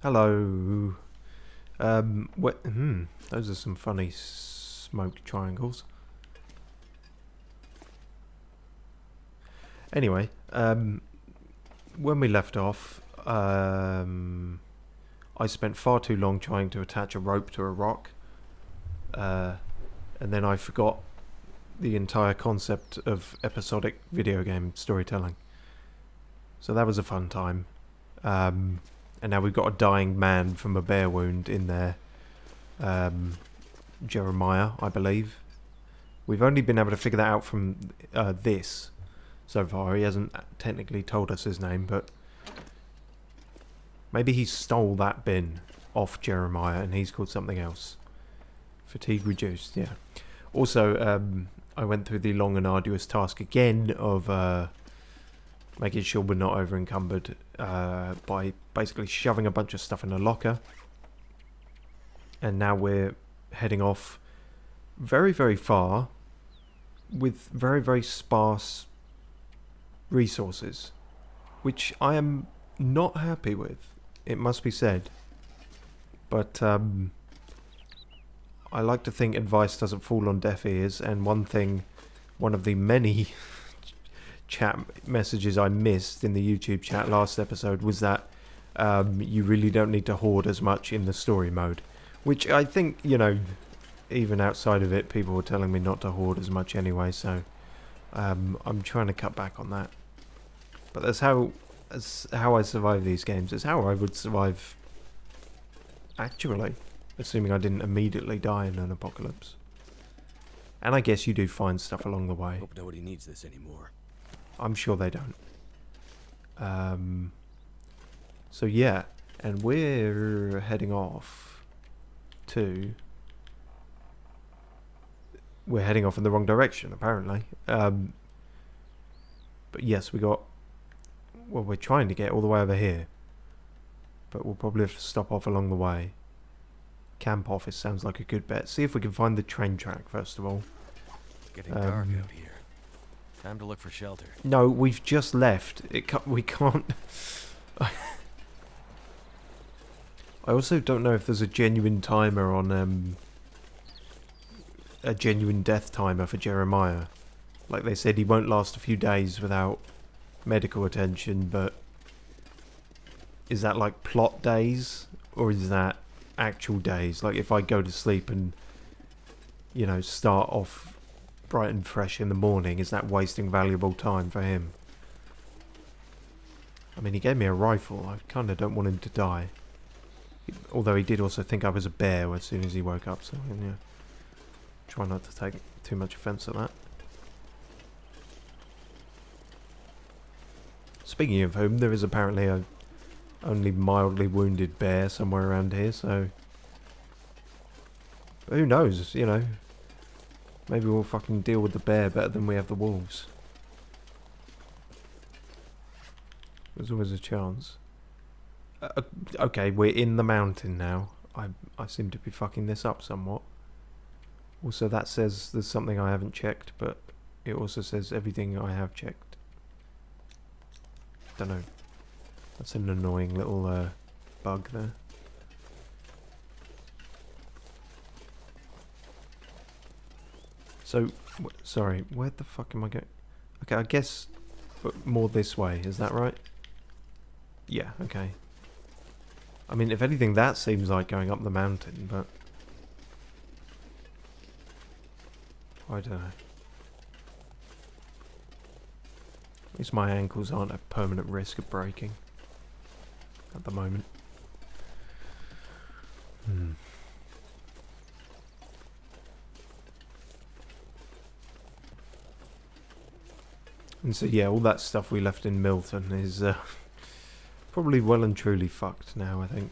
Hello. Those are some funny smoke triangles. Anyway, when we left off, I spent far too long trying to attach a rope to a rock, and then I forgot the entire concept of episodic video game storytelling. So that was a fun time. And now we've got a dying man from a bear wound in there. Jeremiah, I believe. We've only been able to figure that out from this so far. He hasn't technically told us his name, but maybe he stole that bin off Jeremiah and he's called something else. Fatigue reduced, yeah. Also, I went through the long and arduous task again of making sure we're not over encumbered by basically shoving a bunch of stuff in a locker. And now we're heading off very, very far with very, very sparse resources, which I am not happy with, it must be said. But I like to think advice doesn't fall on deaf ears, and one of the many chat messages I missed in the YouTube chat last episode was that you really don't need to hoard as much in the story mode, which I think, you know, even outside of it, people were telling me not to hoard as much anyway, so I'm trying to cut back on that. But that's how I survive these games. It's how I would survive actually, assuming I didn't immediately die in an apocalypse. And I guess you do find stuff along the way. Hope nobody needs this anymore. I'm sure they don't. So yeah, and we're heading off to... We're heading off in the wrong direction, apparently. But yes, we got... Well, we're trying to get all the way over here. But we'll probably have to stop off along the way. Camp office sounds like a good bet. See if we can find the train track, first of all. It's getting dark up here. Time to look for shelter. No, we've just left. We can't... I also don't know if there's a genuine timer on... a genuine death timer for Jeremiah. Like they said, he won't last a few days without medical attention, but... Is that like plot days? Or is that actual days? Like if I go to sleep and, you know, start off bright and fresh in the morning, is that wasting valuable time for him? I mean, he gave me a rifle. I kind of don't want him to die. Although he did also think I was a bear as soon as he woke up, so yeah. Try not to take too much offence at that. Speaking of whom, there is apparently a only mildly wounded bear somewhere around here, so... But who knows, you know? Maybe we'll fucking deal with the bear better than we have the wolves. There's always a chance. Okay, we're in the mountain now. I seem to be fucking this up somewhat. Also, that says there's something I haven't checked, but it also says everything I have checked. Don't know. That's an annoying little bug there. So, sorry, where the fuck am I going? Okay, I guess more this way, is that right? Yeah, okay. I mean, if anything, that seems like going up the mountain, but... I don't know. At least my ankles aren't at permanent risk of breaking. At the moment. And so yeah, all that stuff we left in Milton is probably well and truly fucked now, I think.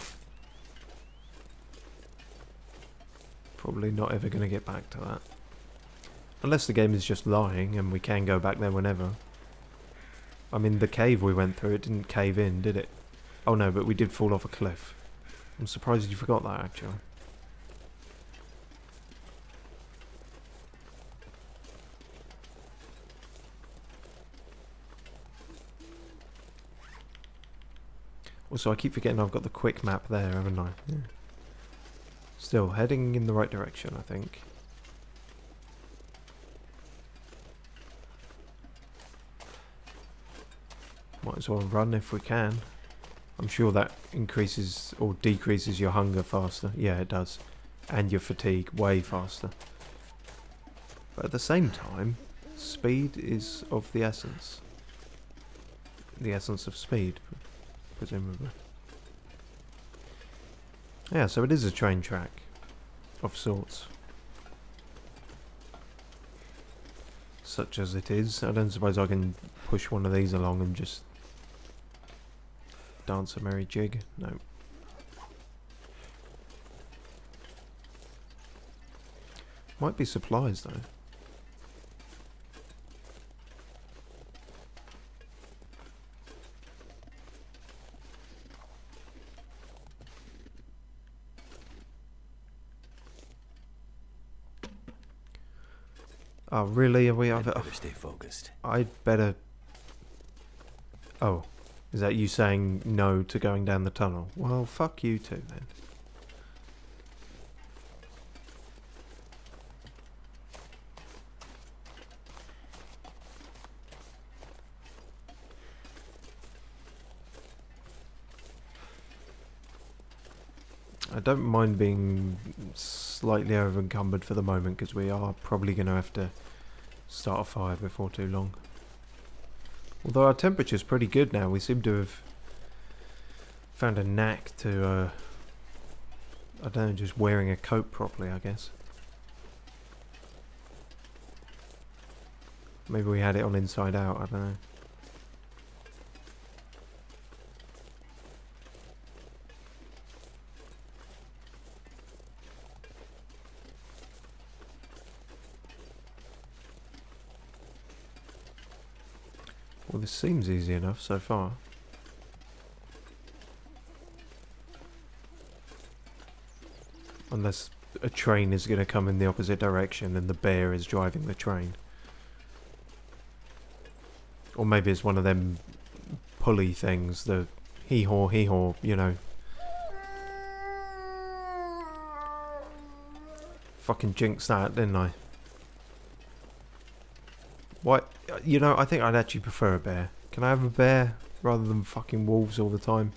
Probably not ever going to get back to that. Unless the game is just lying and we can go back there whenever. I mean, the cave we went through, it didn't cave in, did it? Oh no, but we did fall off a cliff. I'm surprised you forgot that, actually. Also, I keep forgetting I've got the quick map there, haven't I? Yeah. Still, heading in the right direction, I think. Might as well run if we can. I'm sure that increases or decreases your hunger faster. Yeah, it does. And your fatigue way faster. But at the same time, speed is of the essence. The essence of speed, presumably. Yeah, so it is a train track of sorts. Such as it is. I don't suppose I can push one of these along and just dance a merry jig. No. Might be supplies though. Oh, really? Are we? I'd better stay focused. I'd better. Oh, is that you saying no to going down the tunnel? Well, fuck you too then. I don't mind being slightly over encumbered for the moment because we are probably going to have to start a fire before too long. Although our temperature's pretty good now, we seem to have found a knack to, I don't know, just wearing a coat properly, I guess. Maybe we had it on inside out, I don't know. Well, this seems easy enough so far. Unless a train is going to come in the opposite direction and the bear is driving the train. Or maybe it's one of them pulley things, the hee-haw, you know. Fucking jinxed that, didn't I? What? You know, I think I'd actually prefer a bear. Can I have a bear rather than fucking wolves all the time?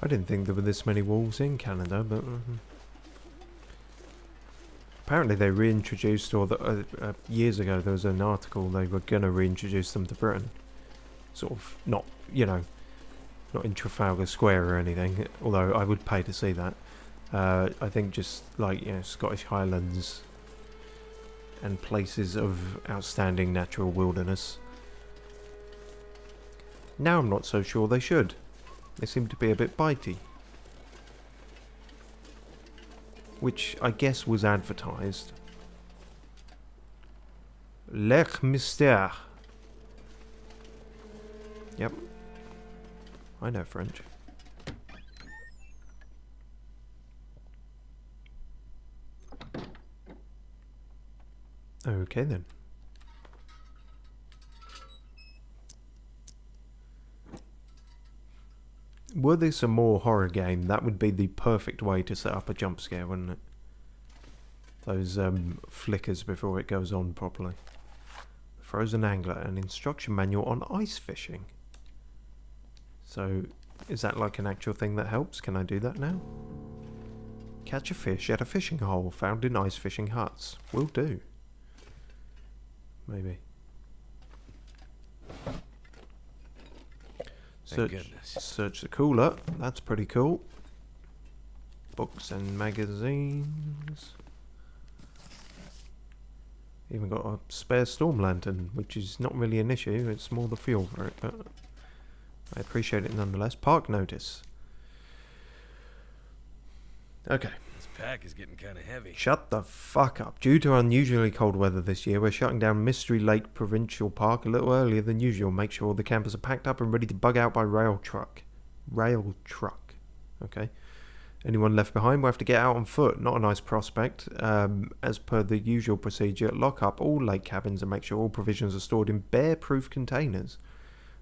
I didn't think there were this many wolves in Canada, but apparently they reintroduced, or years ago there was an article they were going to reintroduce them to Britain. Sort of, not, you know, not in Trafalgar Square or anything, although I would pay to see that. I think just like, you know, Scottish Highlands and places of outstanding natural wilderness. Now I'm not so sure they should. They seem to be a bit bitey. Which I guess was advertised. Lech Mystère. Yep. I know French. Okay then. Were this a more horror game, that would be the perfect way to set up a jump scare, wouldn't it? Those flickers before it goes on properly. Frozen angler, an instruction manual on ice fishing. So, is that like an actual thing that helps? Can I do that now? Catch a fish at a fishing hole found in ice fishing huts. Will do. Maybe. Search the cooler. That's pretty cool. Books and magazines. Even got a spare storm lantern, which is not really an issue. It's more the fuel for it, but I appreciate it nonetheless. Park notice. Okay. This pack is getting kind of heavy. Shut the fuck up. Due to unusually cold weather this year, we're shutting down Mystery Lake Provincial Park a little earlier than usual. Make sure all the campers are packed up and ready to bug out by rail truck. Rail truck. Okay. Anyone left behind will have to get out on foot. Not a nice prospect. As per the usual procedure, lock up all lake cabins and make sure all provisions are stored in bear-proof containers.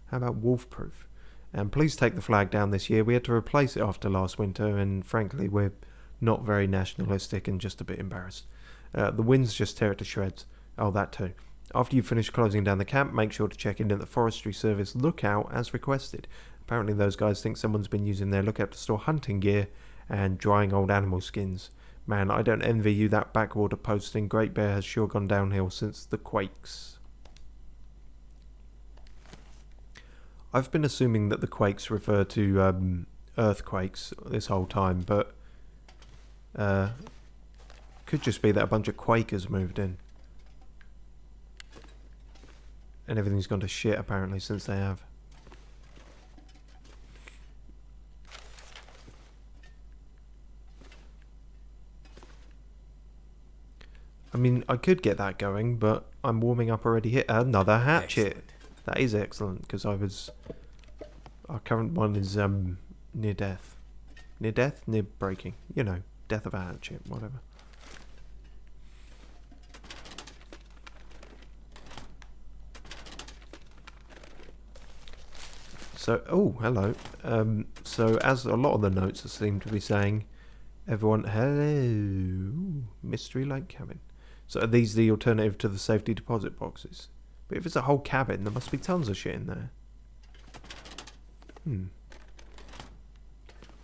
How about wolf-proof? And please take the flag down this year. We had to replace it after last winter, and frankly, we're not very nationalistic and just a bit embarrassed. The winds just tear it to shreds. Oh, that too. After you finish closing down the camp, make sure to check in at the Forestry Service lookout as requested. Apparently those guys think someone's been using their lookout to store hunting gear and drying old animal skins. Man, I don't envy you that backwater posting. Great Bear has sure gone downhill since the quakes. I've been assuming that the quakes refer to earthquakes this whole time, but could just be that a bunch of Quakers moved in. And everything's gone to shit apparently since they have. I mean, I could get that going, but I'm warming up already here. Another hatchet. Excellent. That is excellent, because our current one is near death. Near death? Near breaking. You know, death of a hatchet, whatever. So, oh, hello. So, as a lot of the notes seem to be saying, everyone, hello, Mystery Lake Cabin. So are these the alternative to the safety deposit boxes? But if it's a whole cabin, there must be tons of shit in there.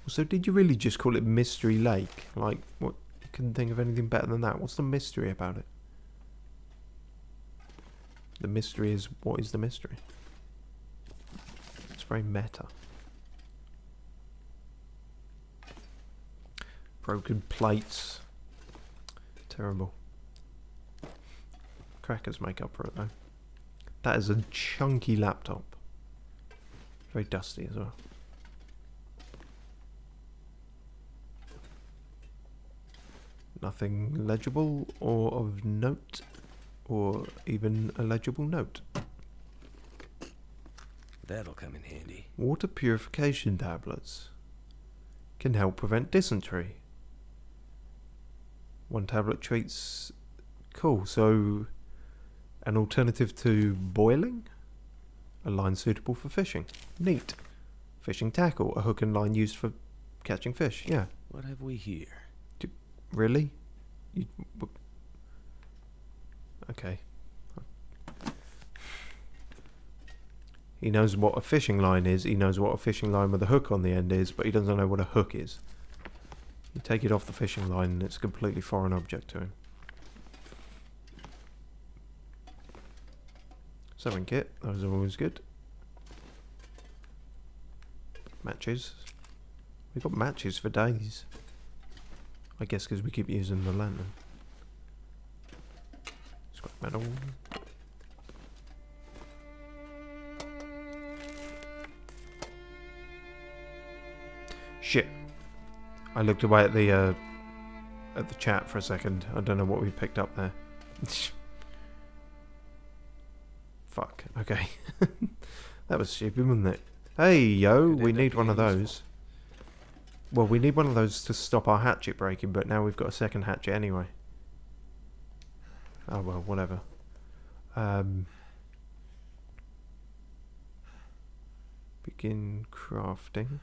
So did you really just call it Mystery Lake? Like, what? You couldn't think of anything better than that. What's the mystery about it? The mystery is, what is the mystery? It's very meta. Broken plates. Terrible. Crackers make up for it though. That is a chunky laptop. Very dusty as well. Nothing legible or of note, or even a legible note. That'll come in handy. Water purification tablets. Can help prevent dysentery. One tablet treats... Cool, so... An alternative to boiling? A line suitable for fishing. Neat. Fishing tackle. A hook and line used for catching fish. Yeah. What have we here? Really? Okay. He knows what a fishing line is. He knows what a fishing line with a hook on the end is, but he doesn't know what a hook is. You take it off the fishing line and it's a completely foreign object to him. Sewing kit, those are always good. Matches. We've got matches for days. I guess because we keep using the lantern. Scrap metal. Shit. I looked away at the chat for a second. I don't know what we picked up there. Fuck. Okay. That was stupid, wasn't it? Hey, yo, we need one of those. Well, we need one of those to stop our hatchet breaking, but now we've got a second hatchet anyway. Oh, well, whatever. Begin crafting.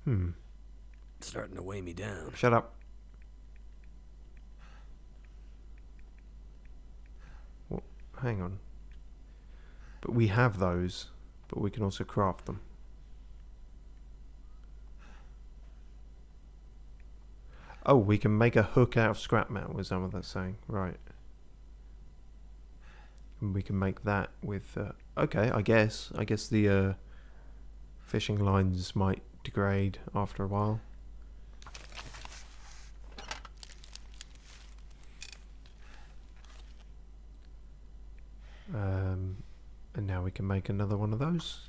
It's starting to weigh me down. Shut up. Well, hang on. But we have those, but we can also craft them. Oh, we can make a hook out of scrap metal, is that what that's saying? Right. And we can make that with... okay, I guess. I guess the fishing lines might degrade after a while. And now we can make another one of those.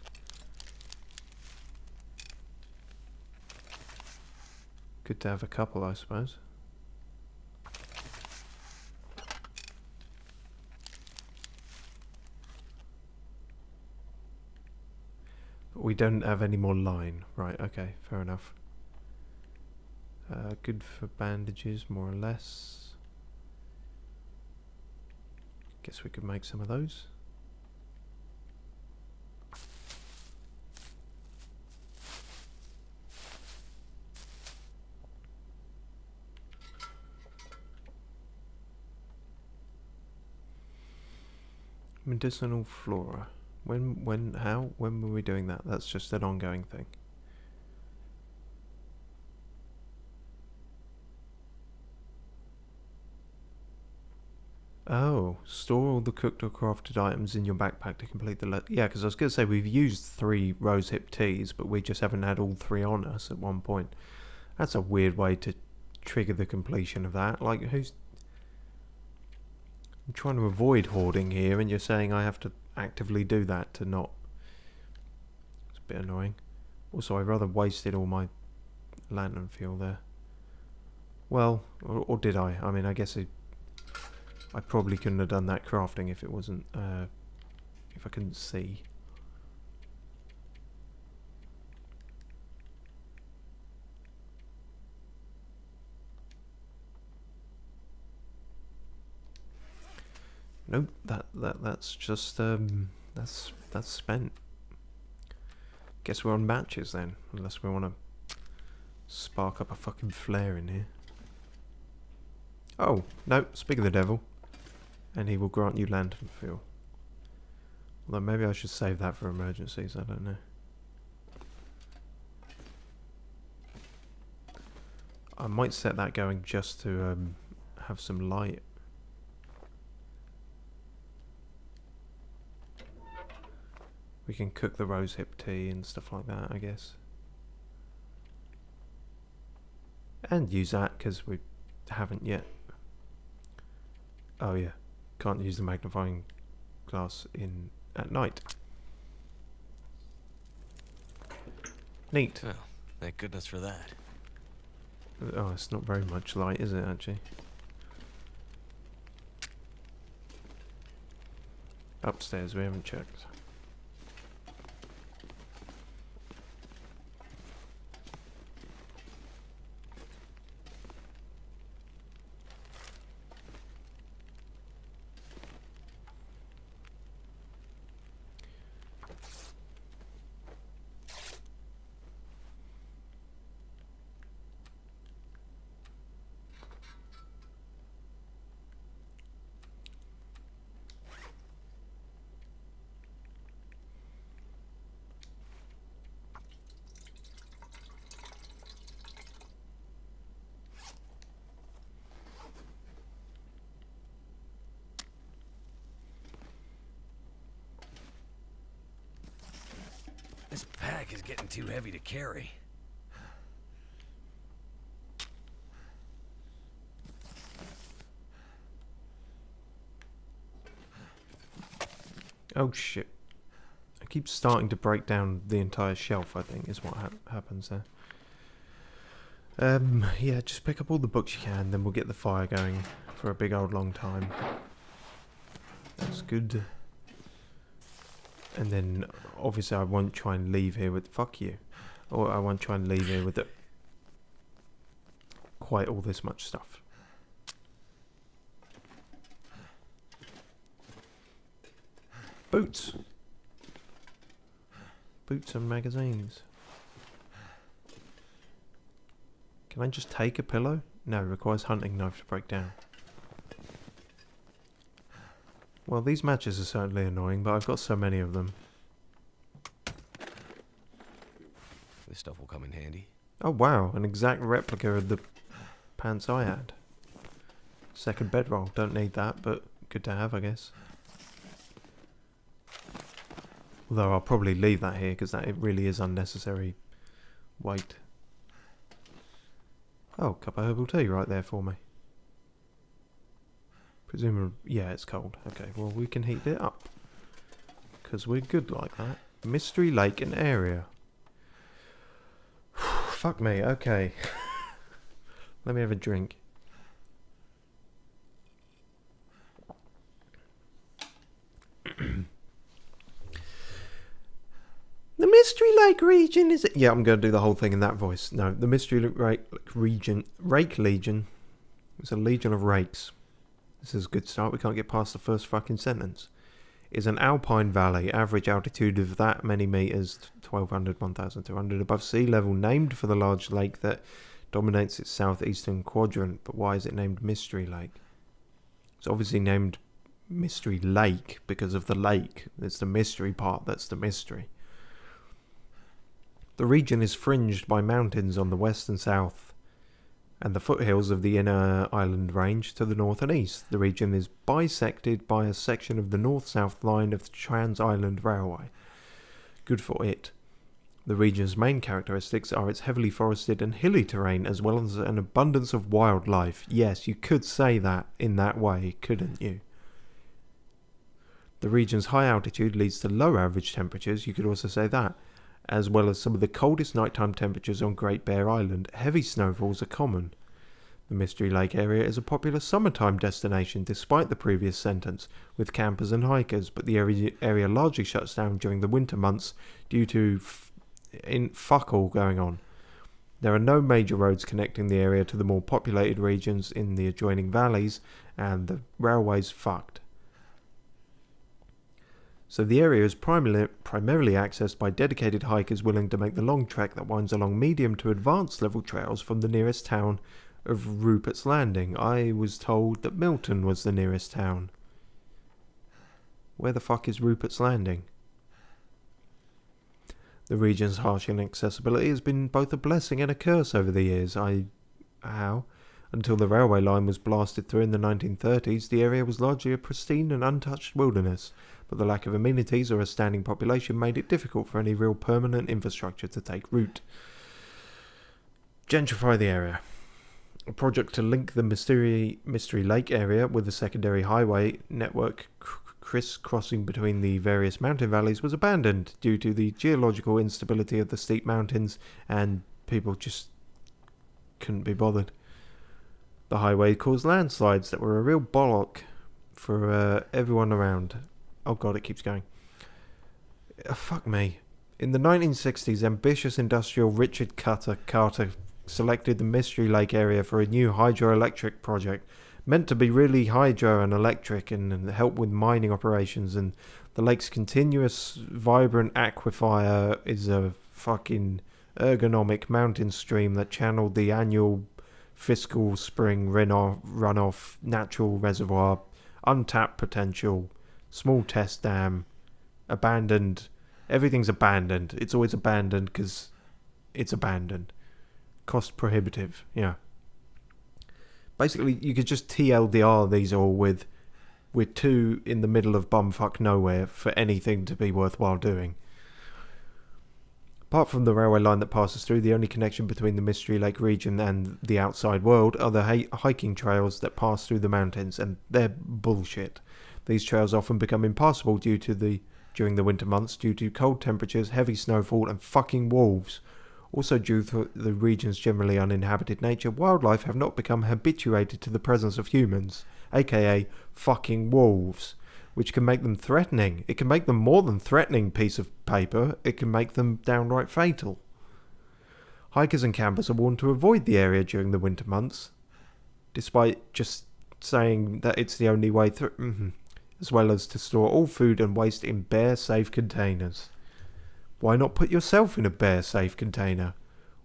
Good to have a couple, I suppose. But we don't have any more line. Right, okay, fair enough. Good for bandages, more or less. Guess we could make some of those. Medicinal flora. When were we doing that? That's just an ongoing thing. Oh, store all the cooked or crafted items in your backpack to complete the yeah, because I was going to say we've used 3 rosehip teas, but we just haven't had all 3 on us at one point. That's a weird way to trigger the completion of that. Like, who's... I'm trying to avoid hoarding here, and you're saying I have to actively do that to not... It's a bit annoying. Also, I rather wasted all my lantern fuel there. Well, or did I? I mean, I guess I probably couldn't have done that crafting if it wasn't... if I couldn't see. Nope, that's just that's spent. Guess we're on matches then, unless we want to spark up a fucking flare in here. Oh, no, speak of the devil, and he will grant you lantern fuel. Although maybe I should save that for emergencies, I don't know. I might set that going just to have some light. We can cook the rosehip tea and stuff like that, I guess. And use that, because we haven't yet. Oh yeah, can't use the magnifying glass in at night. Neat. Well, thank goodness for that. Oh, it's not very much light, is it, actually? Upstairs, we haven't checked. This pack is getting too heavy to carry. Oh shit. I keep starting to break down the entire shelf, I think, is what happens there. Yeah, just pick up all the books you can, then we'll get the fire going for a big old long time. That's good. And then, obviously, I won't try and leave here with... Fuck you. Or I won't try and leave here with quite all this much stuff. Boots. Boots and magazines. Can I just take a pillow? No, it requires hunting knife to break down. Well, these matches are certainly annoying, but I've got so many of them. This stuff will come in handy. Oh wow, an exact replica of the pants I had. Second bedroll, don't need that, but good to have, I guess. Although I'll probably leave that here, because it really is unnecessary weight. Oh, cup of herbal tea right there for me. Presumably, yeah, it's cold. Okay, well, we can heat it up. because we're good like that. Mystery Lake and area. Fuck me, okay. Let me have a drink. The Mystery Lake region is... Yeah, I'm going to do the whole thing in that voice. No, the Mystery Lake region... Rake Legion. It's a legion of rakes. This is a good start. We can't get past the first fucking sentence. Is an alpine valley, average altitude of that many meters, 1,200, 1,200 above sea level, named for the large lake that dominates its southeastern quadrant. But why is it named Mystery Lake? It's obviously named Mystery Lake because of the lake. It's the mystery part that's the mystery. The region is fringed by mountains on the west and south, and the foothills of the inner island range to the north and east. The region is bisected by a section of the north-south line of the Trans-Island Railway. Good for it. The region's main characteristics are its heavily forested and hilly terrain, as well as an abundance of wildlife. Yes, you could say that in that way, couldn't you? The region's high altitude leads to low average temperatures, you could also say that, as well as some of the coldest nighttime temperatures on Great Bear Island. Heavy snowfalls are common. The Mystery Lake area is a popular summertime destination, despite the previous sentence, with campers and hikers, but the area largely shuts down during the winter months due to fuck all going on. There are no major roads connecting the area to the more populated regions in the adjoining valleys, and the railway's fucked. So the area is primarily accessed by dedicated hikers willing to make the long trek that winds along medium to advanced level trails from the nearest town of Rupert's Landing. I was told that Milton was the nearest town. Where the fuck is Rupert's Landing? The region's harsh inaccessibility has been both a blessing and a curse over the years. How? Until the railway line was blasted through in the 1930s, the area was largely a pristine and untouched wilderness, but the lack of amenities or a standing population made it difficult for any real permanent infrastructure to take root. Gentrify the area. A project to link the Mystery Lake area with a secondary highway network criss-crossing between the various mountain valleys was abandoned due to the geological instability of the steep mountains, and people just couldn't be bothered. The highway caused landslides that were a real bollock for everyone around. Oh god, it keeps going. Fuck me. In the 1960s, ambitious industrial Richard Carter selected the Mystery Lake area for a new hydroelectric project, meant to be really hydro and electric and help with mining operations, and the lake's continuous, vibrant aquifer is a fucking ergonomic mountain stream that channeled the annual fiscal spring runoff, natural reservoir, untapped potential, small test dam, abandoned. Everything's abandoned. It's always abandoned because it's abandoned. Cost prohibitive, yeah. Basically, you could just TLDR these all with we're too in the middle of bumfuck nowhere for anything to be worthwhile doing. Apart from the railway line that passes through, the only connection between the Mystery Lake region and the outside world are the hiking trails that pass through the mountains, and they're bullshit. These trails often become impassable during the winter months due to cold temperatures, heavy snowfall, and fucking wolves. Also, due to the region's generally uninhabited nature, wildlife have not become habituated to the presence of humans, aka fucking wolves, which can make them threatening. It can make them more than threatening piece of paper, it can make them downright fatal. Hikers and campers are warned to avoid the area during the winter months, despite just saying that it's the only way through, as well as to store all food and waste in bear-safe containers. Why not put yourself in a bear-safe container?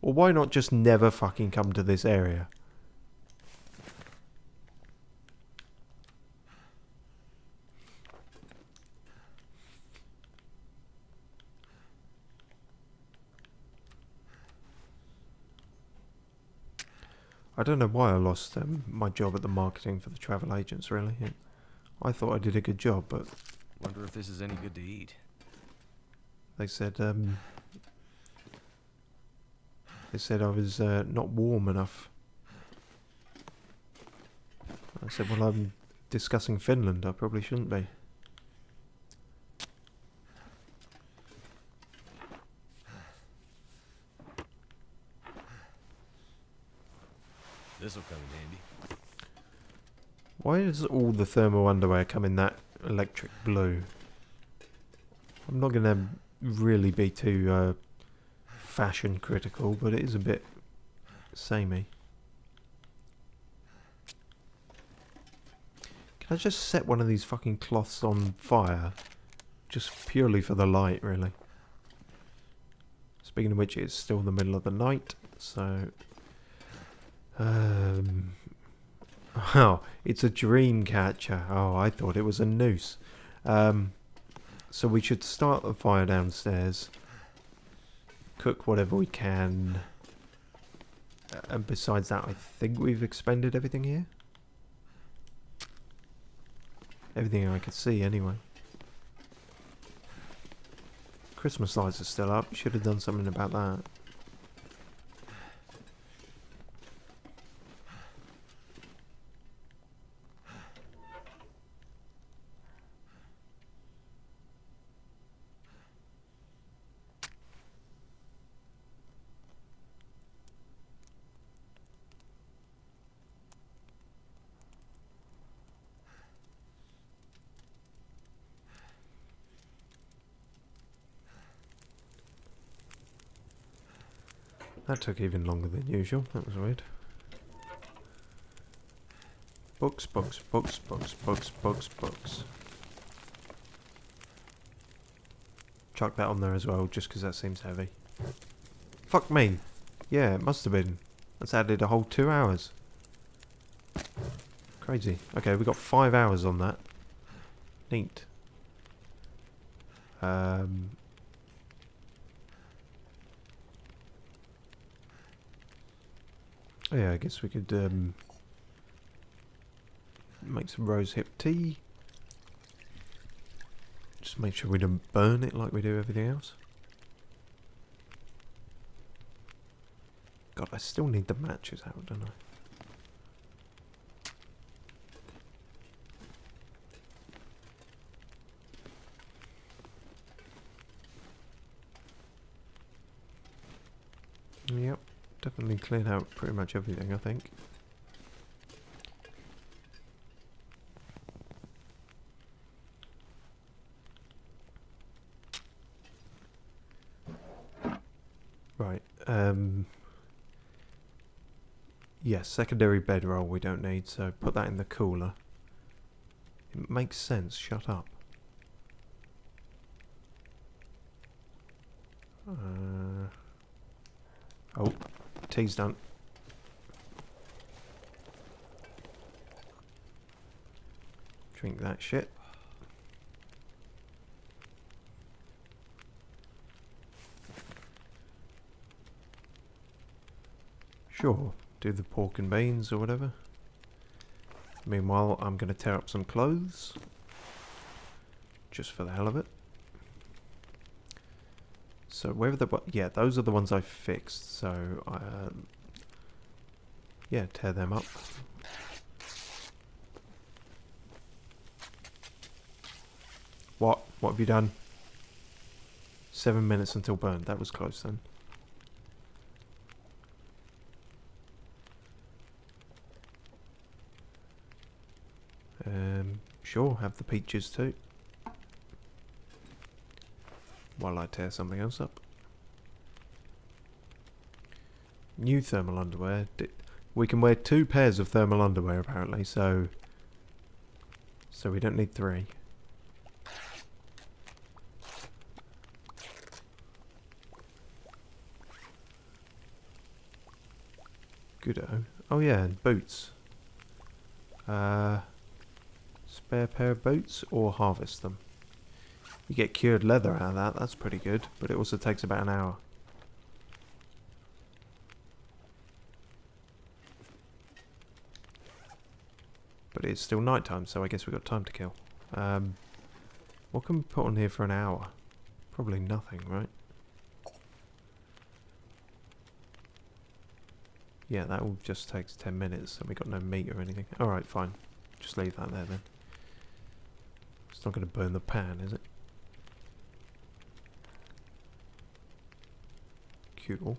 Or why not just never fucking come to this area? I don't know why I lost my job at the marketing for the travel agents, really. I thought I did a good job, but... Wonder if this is any good to eat. They said I was not warm enough. I said, well, I'm discussing Finland. I probably shouldn't be. This'll come in handy. Why does all the thermal underwear come in that electric blue? I'm not going to really be too fashion critical, but it is a bit samey. Can I just set one of these fucking cloths on fire? Just purely for the light, really. Speaking of which, it's still the middle of the night, so... Oh, it's a dream catcher. Oh, I thought it was a noose. So we should start the fire downstairs. Cook whatever we can. And besides that, I think we've expended everything here. Everything I could see, anyway. Christmas lights are still up. Should have done something about that. That took even longer than usual. That was weird. Books, books, books, books, books, books, books. Chuck that on there as well, just because that seems heavy. Fuck me. Yeah, it must have been. That's added a whole 2 hours. Crazy. Okay, we got 5 hours on that. Neat. Oh yeah, I guess we could make some rosehip tea. Just make sure we don't burn it like we do everything else. God, I still need the matches out, don't I? Yep, definitely cleared out pretty much everything, I think. Right, yes, secondary bedroll we don't need, so put that in the cooler. It makes sense, shut up. Oh, tea's done. Drink that shit. Sure, do the pork and beans or whatever. Meanwhile, I'm going to tear up some clothes. Just for the hell of it. So where are the... yeah, those are the ones I fixed. So, yeah, tear them up. What? What have you done? 7 minutes until burn. That was close then. Sure, have the peaches too. While I tear something else up. New thermal underwear. We can wear 2 pairs of thermal underwear apparently, so we don't need 3. Goodo. Oh yeah, and boots. Spare pair of boots or harvest them. You get cured leather out of that, that's pretty good, but it also takes about an hour. But it's still night time, so I guess we've got time to kill. What can we put on here for an hour? Probably nothing, right? Yeah, that all just takes 10 minutes, and we got no meat or anything. Alright, fine. Just leave that there then. It's not going to burn the pan, is it? Cool.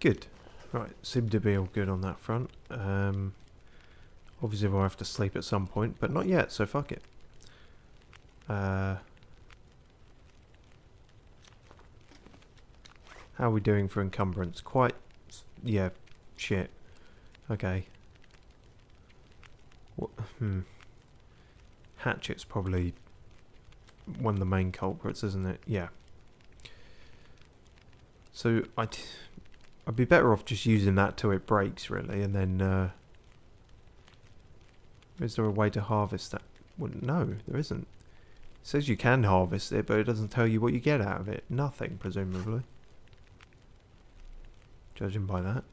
Good. Right, seem to be all good on that front. Obviously we'll have to sleep at some point, but not yet, so fuck it. How are we doing for encumbrance? Quite... yeah, shit. Okay. What, Hatchet's probably one of the main culprits, isn't it? Yeah. So I'd be better off just using that till it breaks, really, and then is there a way to harvest that? Well, no, there isn't. It says you can harvest it, but it doesn't tell you what you get out of it. Nothing, presumably. Judging by that.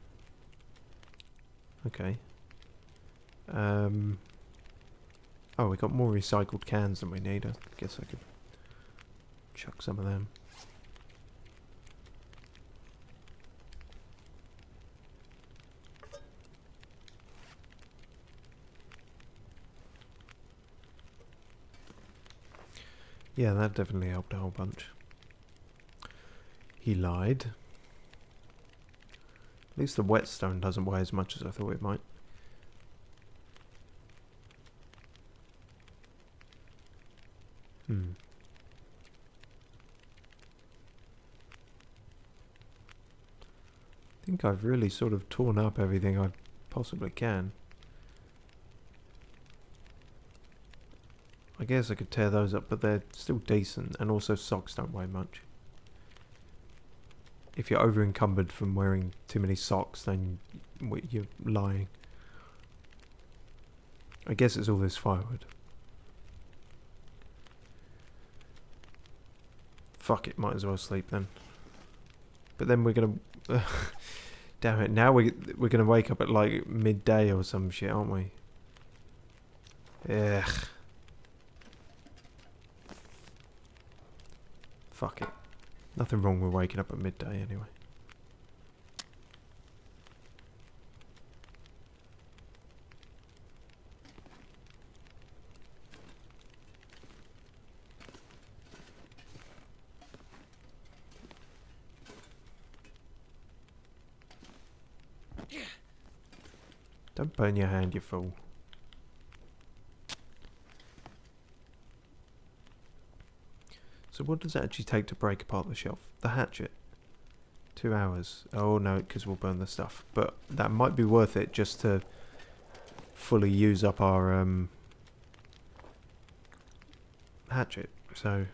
Okay. Oh, we got more recycled cans than we need. I guess I could chuck some of them. Yeah, that definitely helped a whole bunch. He lied. At least the whetstone doesn't weigh as much as I thought it might. I think I've really sort of torn up everything I possibly can. I guess I could tear those up, but they're still decent, and also socks don't weigh much. If you're over encumbered from wearing too many socks, then you're lying. I guess it's all this firewood. Fuck it, might as well sleep then. But then we're gonna... damn it, now we're gonna wake up at like midday or some shit, aren't we? Ugh. Fuck it. Nothing wrong with waking up at midday anyway. Don't burn your hand, you fool. So what does it actually take to break apart the shelf? The hatchet. 2 hours. Oh no, because we'll burn the stuff. But that might be worth it just to fully use up our hatchet. So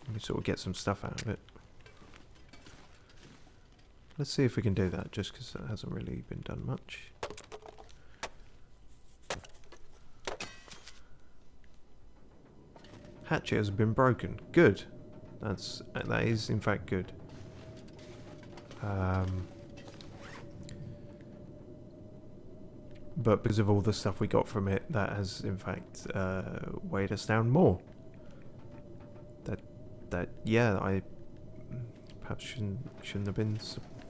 we can sort of get some stuff out of it. Let's see if we can do that, just because that hasn't really been done much. Hatchet has been broken. Good. That is in fact good. But because of all the stuff we got from it, that has in fact weighed us down more. That yeah, I perhaps shouldn't have been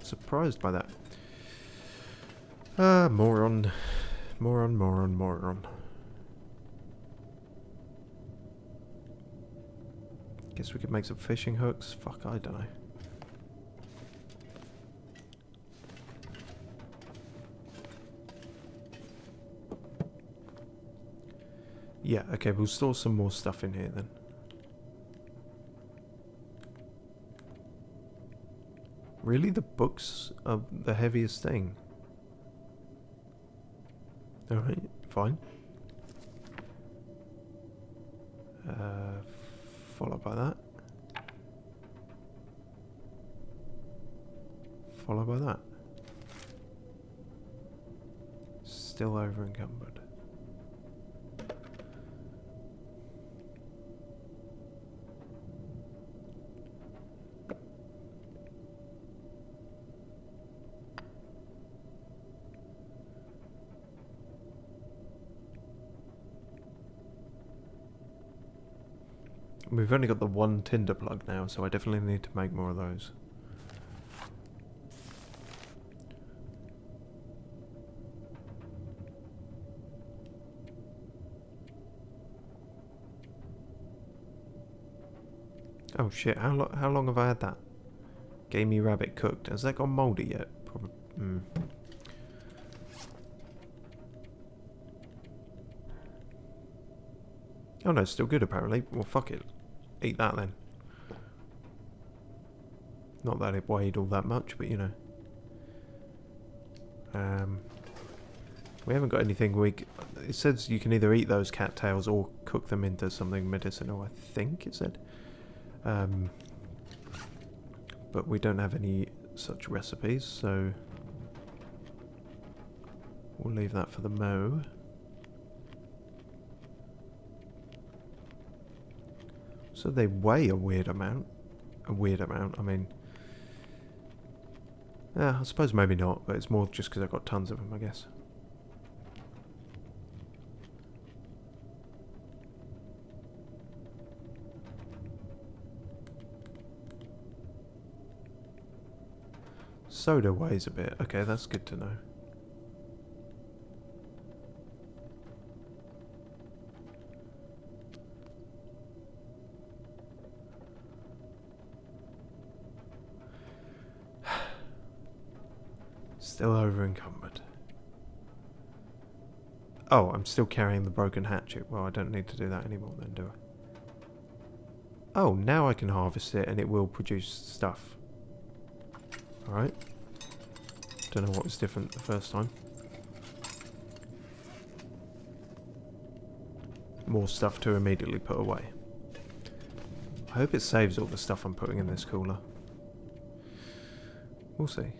surprised by that. Moron. Guess we could make some fishing hooks. Fuck, I don't know. Yeah, okay, we'll store some more stuff in here then. Really? The books are the heaviest thing? Alright, fine. Followed by that. Followed by that. Still over encumbered. We've only got the one tinder plug now, so I definitely need to make more of those. Oh shit, how long have I had that? Gamey rabbit cooked. Has that gone mouldy yet? Probably. Oh no, it's still good apparently. Well, fuck it. Eat that then. Not that it weighed all that much, but you know. We haven't got anything it says you can either eat those cattails or cook them into something medicinal, I think it said. But we don't have any such recipes, so we'll leave that for the mo. So they weigh a weird amount. I mean... I suppose maybe not, but it's more just because I've got tons of them, I guess. Soda weighs a bit. Okay, that's good to know. Still over encumbered. Oh, I'm still carrying the broken hatchet. Well, I don't need to do that anymore then, do I? Oh, now I can harvest it and it will produce stuff. Alright. Don't know what was different the first time. More stuff to immediately put away. I hope it saves all the stuff I'm putting in this cooler. We'll see.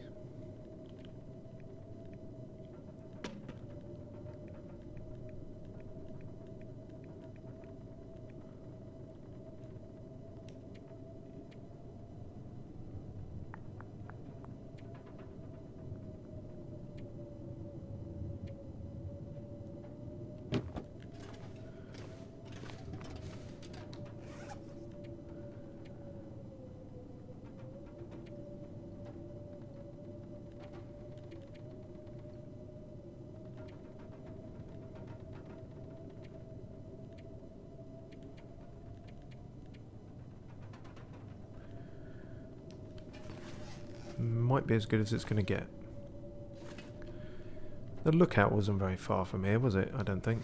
Might be as good as it's going to get. The lookout wasn't very far from here, was it? I don't think.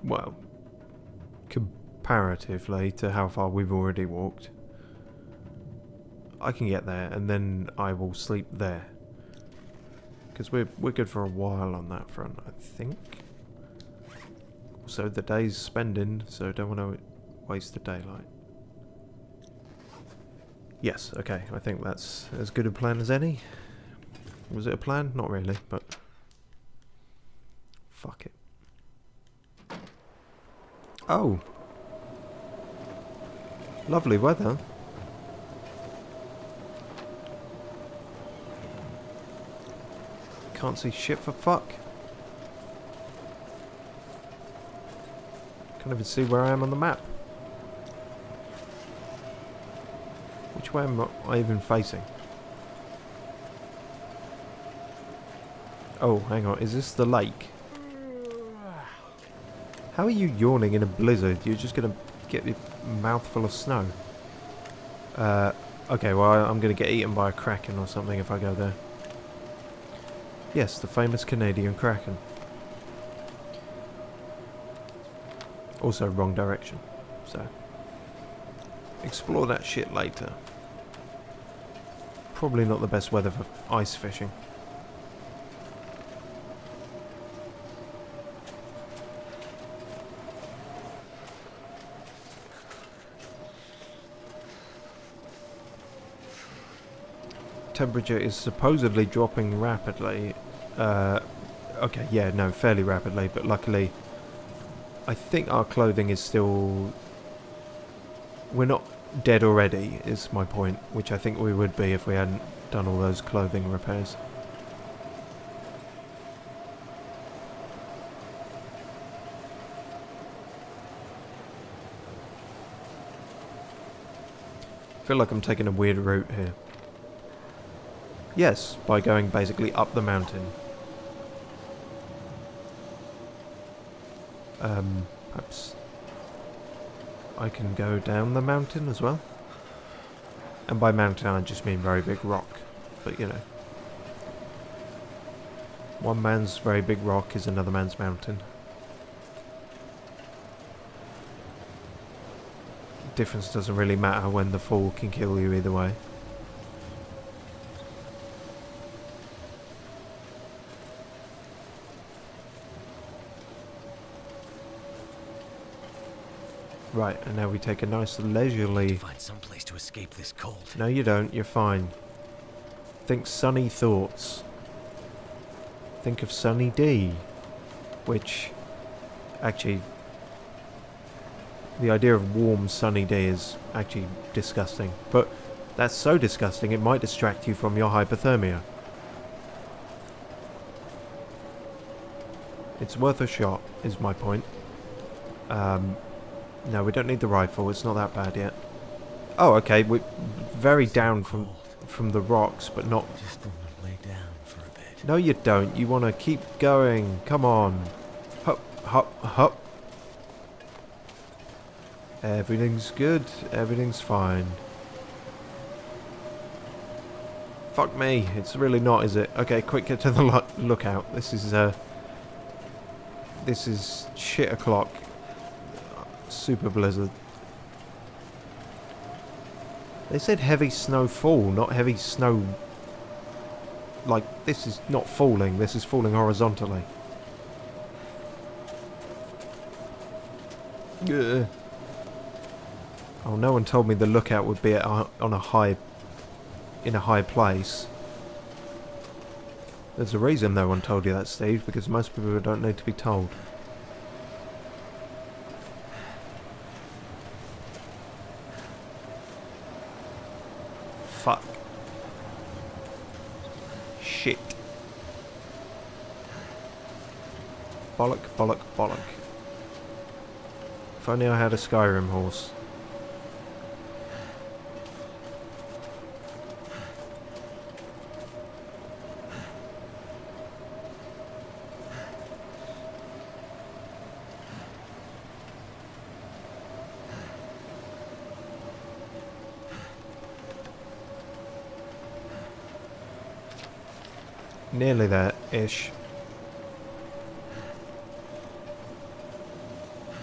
Well, comparatively to how far we've already walked. I can get there and then I will sleep there. Because we're good for a while on that front, I think. Also, the day's spending, so don't want to waste the daylight. Yes, okay, I think that's as good a plan as any. Was it a plan? Not really, but... fuck it. Oh! Lovely weather. Can't see shit for fuck. Can't even see where I am on the map. Which way am I even facing? Oh, hang on. Is this the lake? How are you yawning in a blizzard? You're just going to get your mouth full of snow. Okay, well, I'm going to get eaten by a kraken or something if I go there. Yes, the famous Canadian kraken. Also, wrong direction. So, explore that shit later. Probably not the best weather for ice fishing. Temperature is supposedly dropping rapidly. Okay, yeah, no, fairly rapidly, but luckily I think our clothing is still... we're not dead already, is my point, which I think we would be if we hadn't done all those clothing repairs. I feel like I'm taking a weird route here. Yes, by going basically up the mountain. Perhaps I can go down the mountain as well. And by mountain I just mean very big rock. But you know. One man's very big rock is another man's mountain. Difference doesn't really matter when the fall can kill you either way. Right, and now we take a nice leisurely... Find some place to escape this cold. No you don't, you're fine. Think sunny thoughts. Think of Sunny D. Which, actually, the idea of warm sunny day is actually disgusting. But that's so disgusting it might distract you from your hypothermia. It's worth a shot, is my point. No, we don't need the rifle, it's not that bad yet. Oh, okay, we're very down from the rocks, but not... Just want to lay down for a bit. No you don't, you want to keep going, come on. Hop, hop, hop. Everything's good, everything's fine. Fuck me, it's really not, is it? Okay, quick, get to the lookout. This is shit o'clock. Super blizzard. They said heavy snowfall, not heavy snow. Like, this is not falling, this is falling horizontally. Ugh. Oh, no one told me the lookout would be in a high place. There's a reason no one told you that, Steve, because most people don't need to be told. Fuck. Shit. Bollock, bollock, bollock. If only I had a Skyrim horse. Nearly there-ish.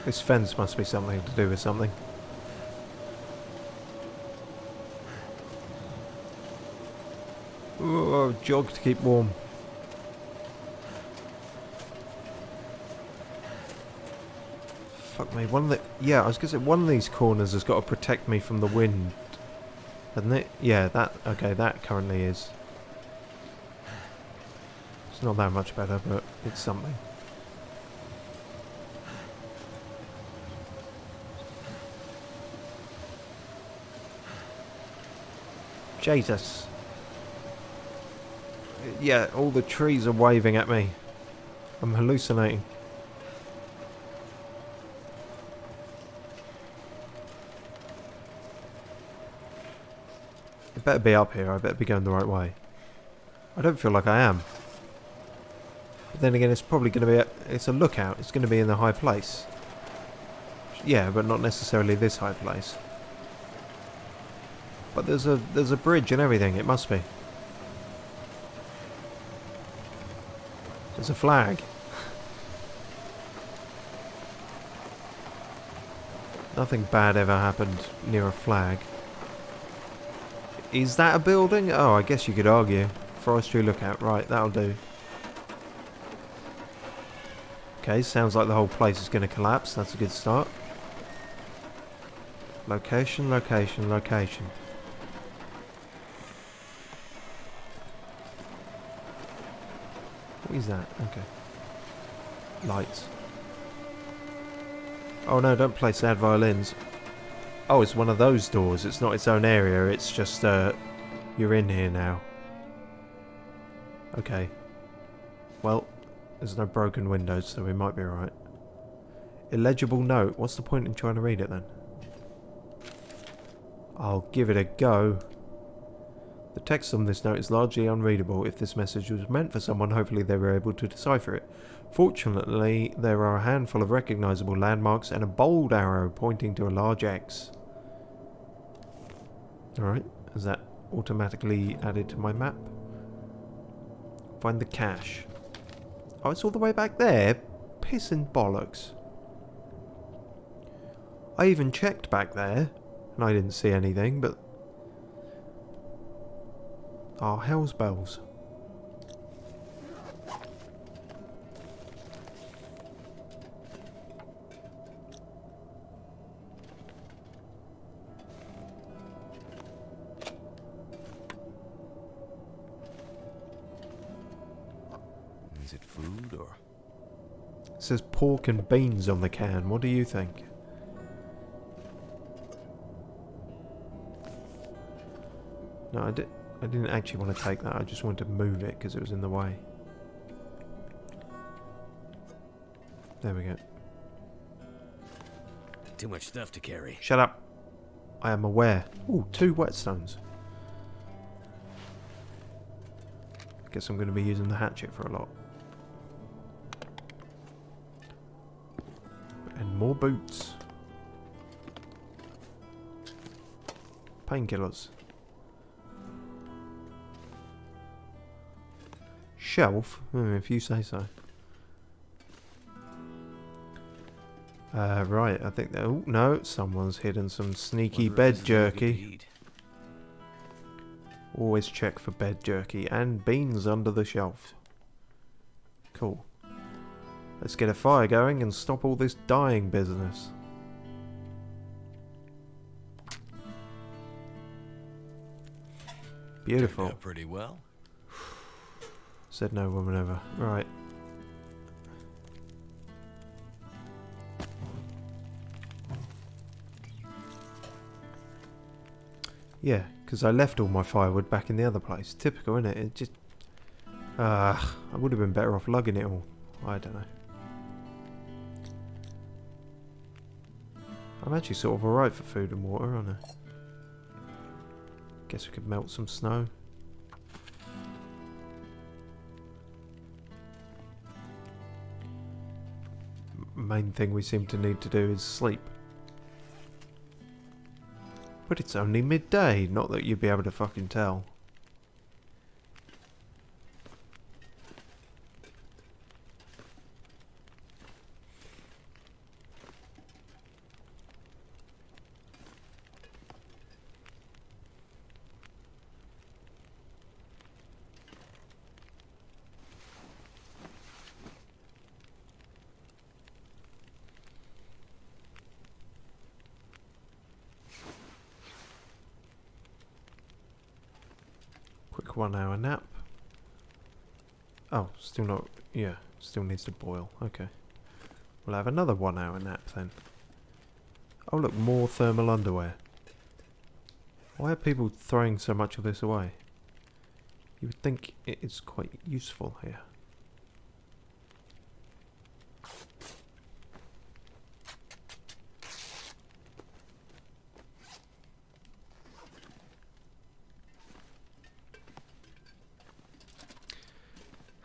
This fence must be something to do with something. Ooh, jog to keep warm. Fuck me, yeah, I was gonna say one of these corners has got to protect me from the wind. Hasn't it? Yeah, that currently is. It's not that much better, but it's something. Jesus. Yeah, all the trees are waving at me. I'm hallucinating. I better be up here, I better be going the right way. I don't feel like I am. But then again, it's probably going to be it's a lookout. It's going to be in the high place. Yeah, but not necessarily this high place. But there's a bridge and everything. It must be. There's a flag. Nothing bad ever happened near a flag. Is that a building? Oh, I guess you could argue. Forestry lookout. Right, that'll do. Okay, sounds like the whole place is going to collapse. That's a good start. Location, location, location. What is that? Okay. Lights. Oh no, don't play sad violins. Oh, it's one of those doors. It's not its own area. It's just, you're in here now. Okay. Well, there's no broken windows, so we might be alright. Illegible note. What's the point in trying to read it then? I'll give it a go. The text on this note is largely unreadable. If this message was meant for someone, hopefully they were able to decipher it. Fortunately, there are a handful of recognizable landmarks and a bold arrow pointing to a large X. Alright, is that automatically added to my map? Find the cache. Oh, it's all the way back there? Piss and bollocks. I even checked back there, and I didn't see anything, but... oh, hell's bells. Is it food or? It says pork and beans on the can. What do you think? No, I didn't actually want to take that. I just wanted to move it because it was in the way. There we go. Too much stuff to carry. Shut up. I am aware. Ooh, 2 whetstones. Guess I'm going to be using the hatchet for a lot. And more boots. Painkillers. Shelf? If you say so. Right, I think that... oh, no, someone's hidden some sneaky bed jerky. Always check for bed jerky and beans under the shelf. Cool. Let's get a fire going and stop all this dying business. Beautiful. Turned out pretty well. Said no woman ever. Right. Yeah, because I left all my firewood back in the other place. Typical, innit? It just... I would have been better off lugging it all. I don't know. I'm actually sort of alright for food and water, aren't I? Guess we could melt some snow. Main thing we seem to need to do is sleep. But it's only midday, not that you'd be able to fucking tell. Quick 1 hour nap. Oh, still not... yeah, still needs to boil. Okay. We'll have another 1 hour nap then. Oh look, more thermal underwear. Why are people throwing so much of this away? You would think it's quite useful here.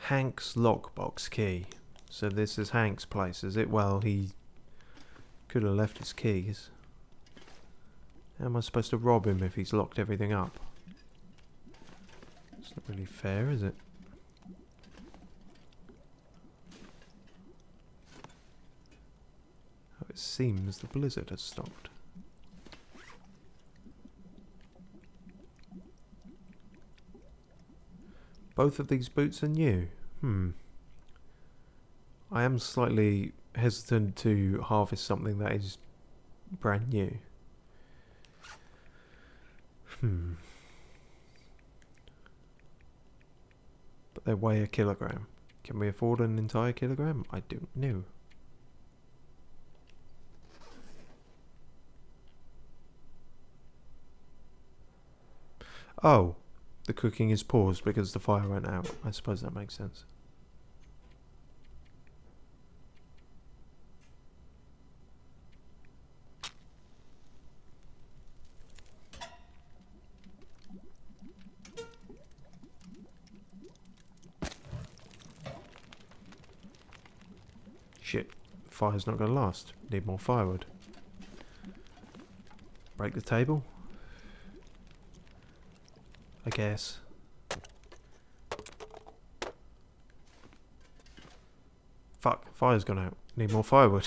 Hank's lockbox key. So this is Hank's place, is it? Well, he could have left his keys. How am I supposed to rob him if he's locked everything up? It's not really fair, is it? Oh, it seems the blizzard has stopped. Both of these boots are new. I am slightly hesitant to harvest something that is brand new. But they weigh a kilogram. Can we afford an entire kilogram? I don't know. Oh. The cooking is paused because the fire went out. I suppose that makes sense. Shit. Fire's not going to last. Need more firewood. Break the table? I guess. Fuck. Fire's gone out. Need more firewood.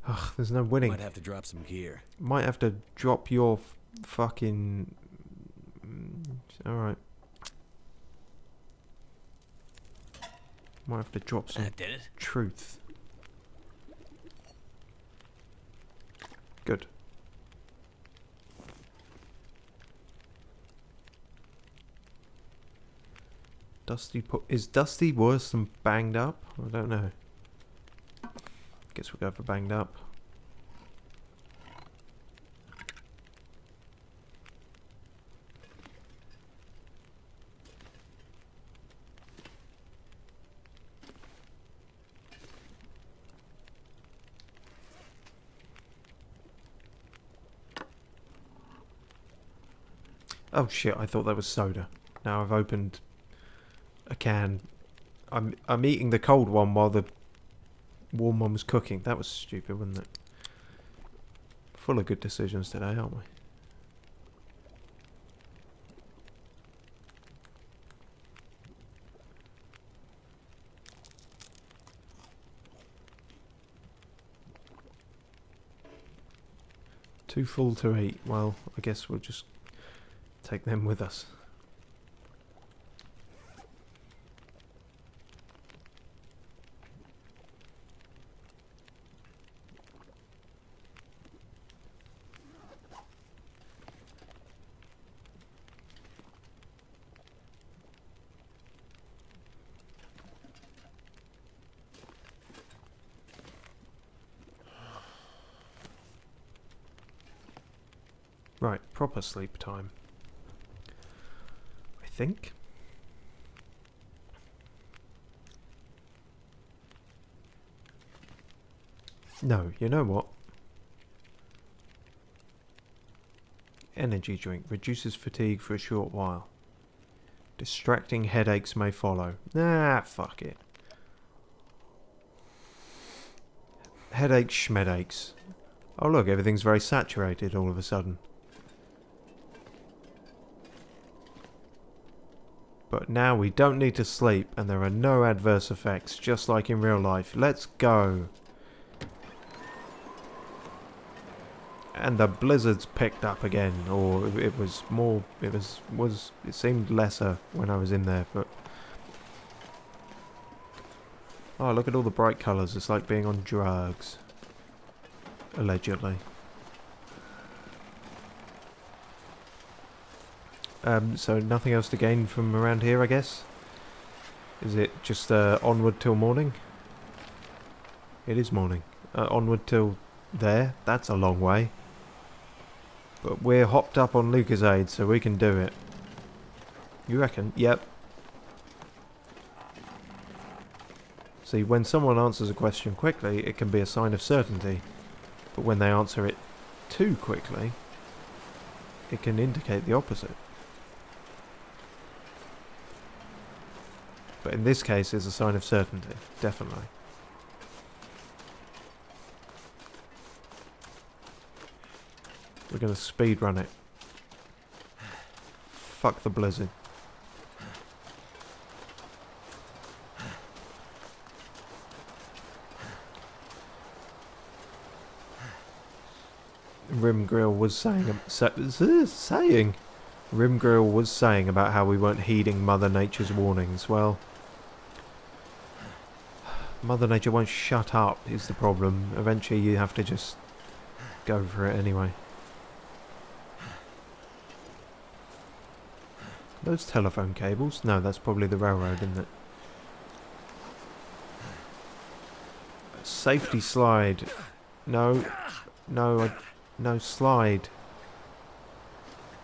Ugh, there's no winning. Might have to drop some gear. Might have to drop your fucking... Alright. Might have to drop some That did it. truth. Good. Is Dusty worse than banged up? I don't know. Guess we'll go for banged up. Oh shit, I thought that was soda. Now I've opened a can. I'm eating the cold one while the warm one was cooking. That was stupid, wasn't it? Full of good decisions today, aren't we? Too full to eat. Well, I guess we'll just take them with us. Right, proper sleep time. I think. No, you know what? Energy drink reduces fatigue for a short while. Distracting headaches may follow. Nah, fuck it. Headaches, schmedaches. Oh look, everything's very saturated all of a sudden. But now we don't need to sleep and there are no adverse effects, just like in real life. Let's go. And the blizzard's picked up again, or it was more, it seemed lesser when I was in there, but... Oh, look at all the bright colours, it's like being on drugs. Allegedly. So nothing else to gain from around here, I guess? Is it just onward till morning? It is morning. Onward till there? That's a long way. But we're hopped up on Lucasade, so we can do it. You reckon? Yep. See, when someone answers a question quickly, it can be a sign of certainty. But when they answer it too quickly, it can indicate the opposite. But in this case, it's a sign of certainty. Definitely. We're going to speed run it. Fuck the blizzard. Rim Grill was saying Rim Grill was saying about how we weren't heeding Mother Nature's warnings. Well, Mother Nature won't shut up is the problem. Eventually you have to just go for it anyway. Those telephone cables? No, that's probably the railroad, isn't it? Safety slide. No. No, no slide.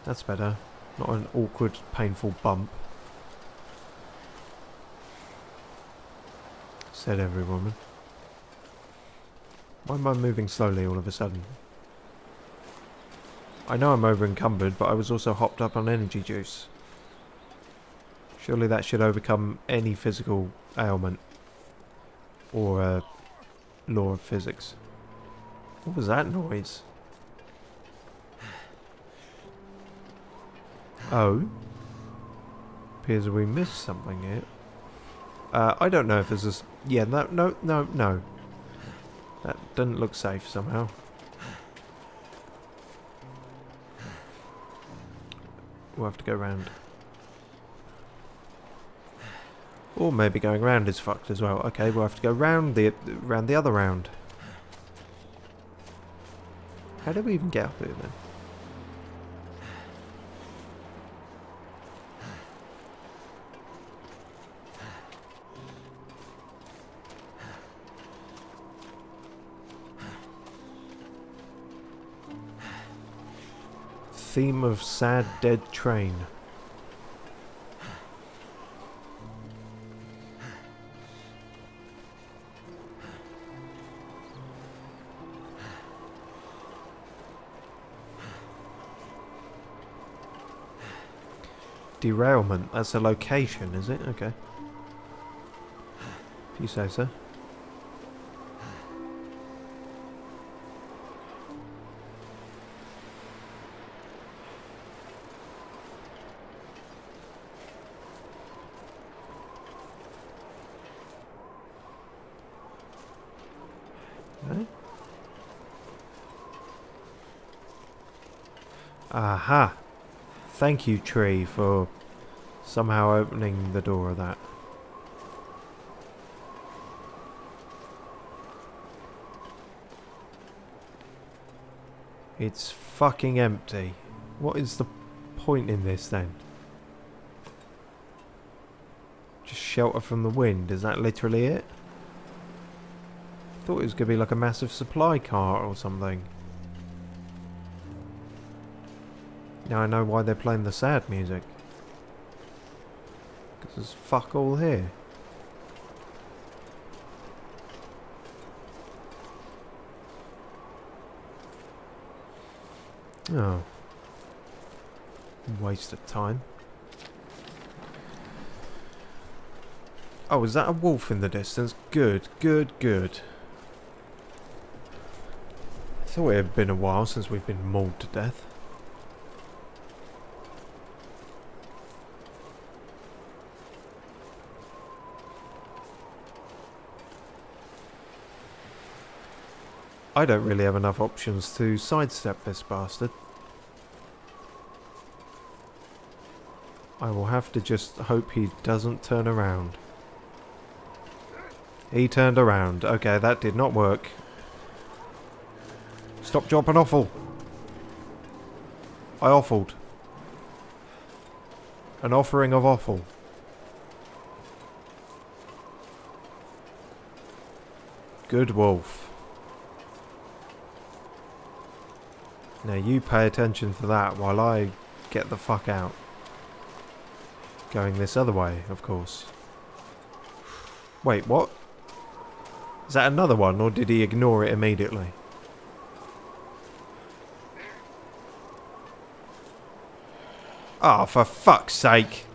That's better. Not an awkward, painful bump. Said every woman. Why am I moving slowly all of a sudden? I know I'm over encumbered, but I was also hopped up on energy juice. Surely that should overcome any physical ailment. Or law of physics. What was that noise? Oh. Appears we missed something here. I don't know if there's a... Yeah, no. That doesn't look safe somehow. We'll have to go round. Or maybe going round is fucked as well. Okay, we'll have to go round the other round. How did we even get up here then? Theme of sad dead train. Derailment. That's a location, is it? Okay. If you say so. No? Aha! Thank you, tree, for somehow opening the door of that. It's fucking empty. What is the point in this then? Just shelter from the wind, is that literally it? Thought it was going to be like a massive supply cart or something. Now I know why they're playing the sad music. Because there's fuck all here. Oh. Waste of time. Oh, is that a wolf in the distance? Good, good, good. I thought it had been a while since we've been mauled to death. I don't really have enough options to sidestep this bastard. I will have to just hope he doesn't turn around. He turned around. Okay, that did not work. Stop, drop, and offal. I offled. An offering of offal. Good wolf. Now you pay attention to that while I get the fuck out. Going this other way, of course. Wait, what? Is that another one, or did he ignore it immediately? Ah, oh, for fuck's sake.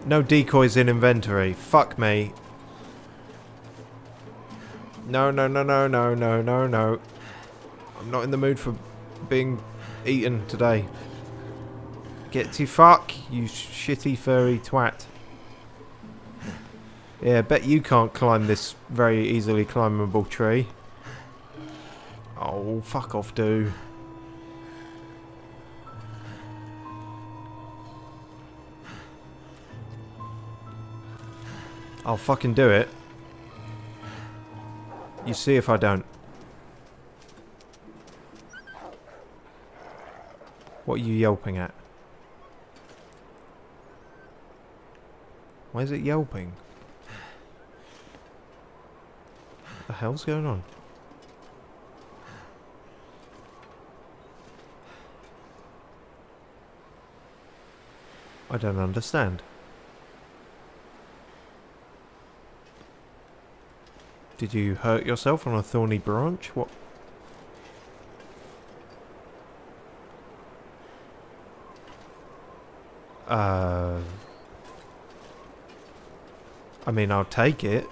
No decoys in inventory. Fuck me. No. I'm not in the mood for being eaten today. Get to fuck, you shitty furry twat. Yeah, bet you can't climb this very easily climbable tree. Oh, fuck off, dude. I'll fucking do it. You see if I don't. What are you yelping at? Why is it yelping? What the hell's going on? I don't understand. Did you hurt yourself on a thorny branch? What? I mean, I'll take it.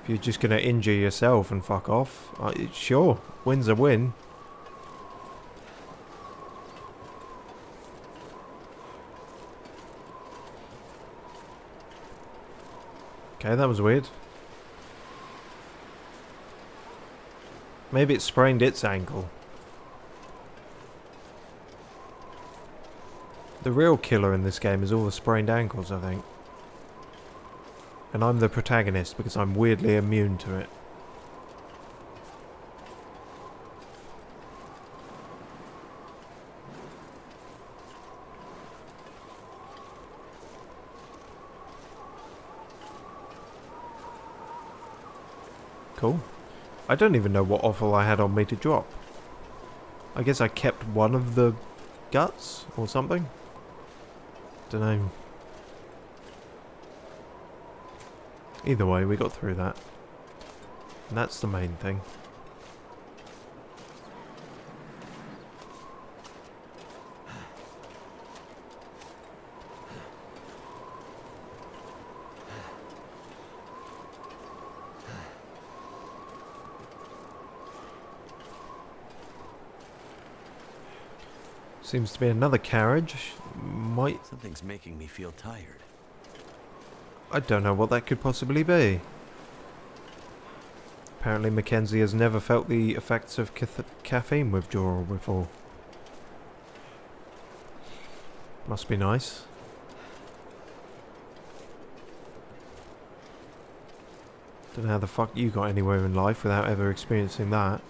If you're just gonna injure yourself and fuck off, sure, win's a win. Okay, that was weird. Maybe it sprained its ankle. The real killer in this game is all the sprained ankles, I think. And I'm the protagonist because I'm weirdly immune to it. Cool. I don't even know what offal I had on me to drop. I guess I kept one of the guts or something. Don't know. Either way, we got through that. And that's the main thing. Seems to be another carriage. Something's making me feel tired. I don't know what that could possibly be. Apparently Mackenzie has never felt the effects of caffeine withdrawal before. Must be nice. Don't know how the fuck you got anywhere in life without ever experiencing that.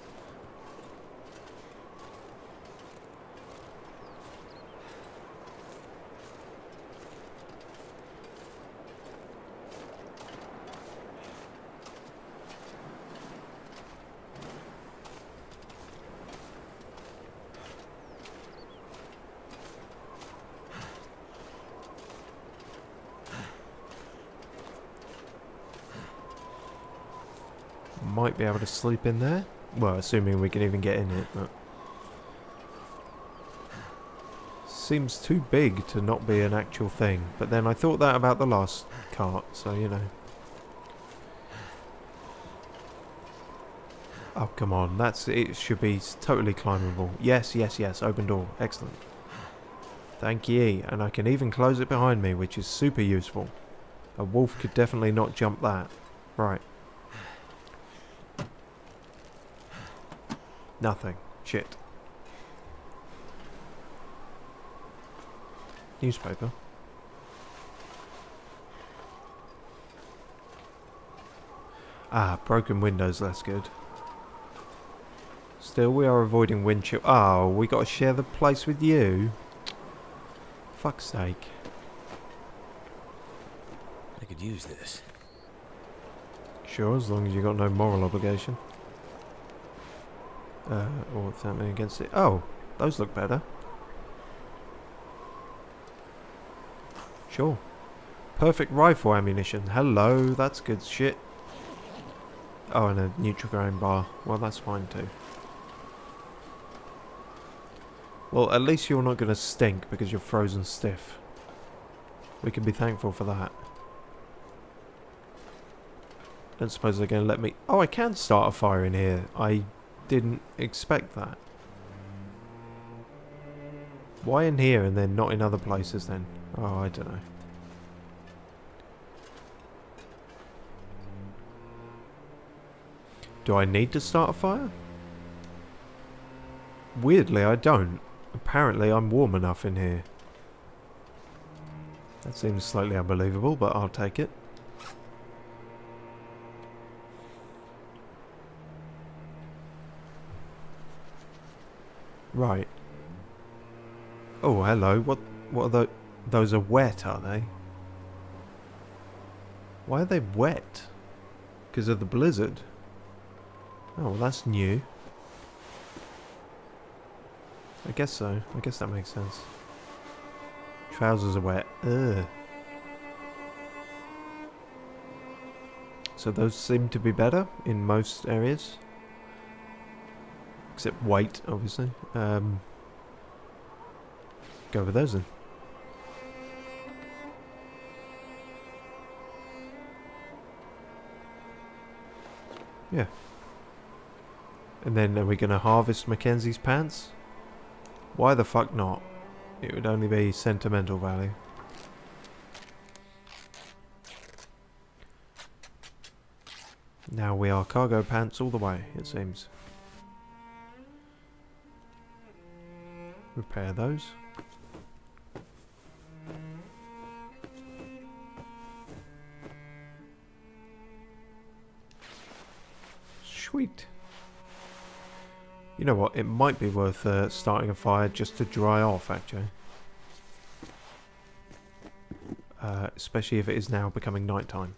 Might be able to sleep in there. Well, assuming we can even get in it, but seems too big to not be an actual thing. But then I thought that about the last cart, so you know. Oh, come on. It should be totally climbable. Yes, yes, yes. Open door. Excellent. Thank ye. And I can even close it behind me, which is super useful. A wolf could definitely not jump that. Right. Nothing. Shit. Newspaper. Ah, broken windows, that's good. Still, we are avoiding wind chill. Oh, we got to share the place with you? Fuck's sake. I could use this. Sure, as long as you got no moral obligation. Or what's happening against it? Oh, those look better. Sure. Perfect rifle ammunition. Hello, that's good shit. Oh, and a neutral ground bar. Well, that's fine too. Well, at least you're not going to stink because you're frozen stiff. We can be thankful for that. Don't suppose they're going to let me... Oh, I can start a fire in here. I didn't expect that. Why in here and then not in other places then? Oh, I don't know. Do I need to start a fire? Weirdly, I don't. Apparently, I'm warm enough in here. That seems slightly unbelievable, but I'll take it. Right. Oh, hello. What are those? Those are wet, are they? Why are they wet? Because of the blizzard. Oh, well, that's new. I guess so. I guess that makes sense. Trousers are wet. Ugh. So those seem to be better in most areas. Except weight, obviously. Go with those then. Yeah. And then are we going to harvest Mackenzie's pants? Why the fuck not? It would only be sentimental value. Now we are cargo pants all the way, it seems. Repair those. Sweet. You know what? It might be worth starting a fire just to dry off, actually. Especially if it is now becoming nighttime.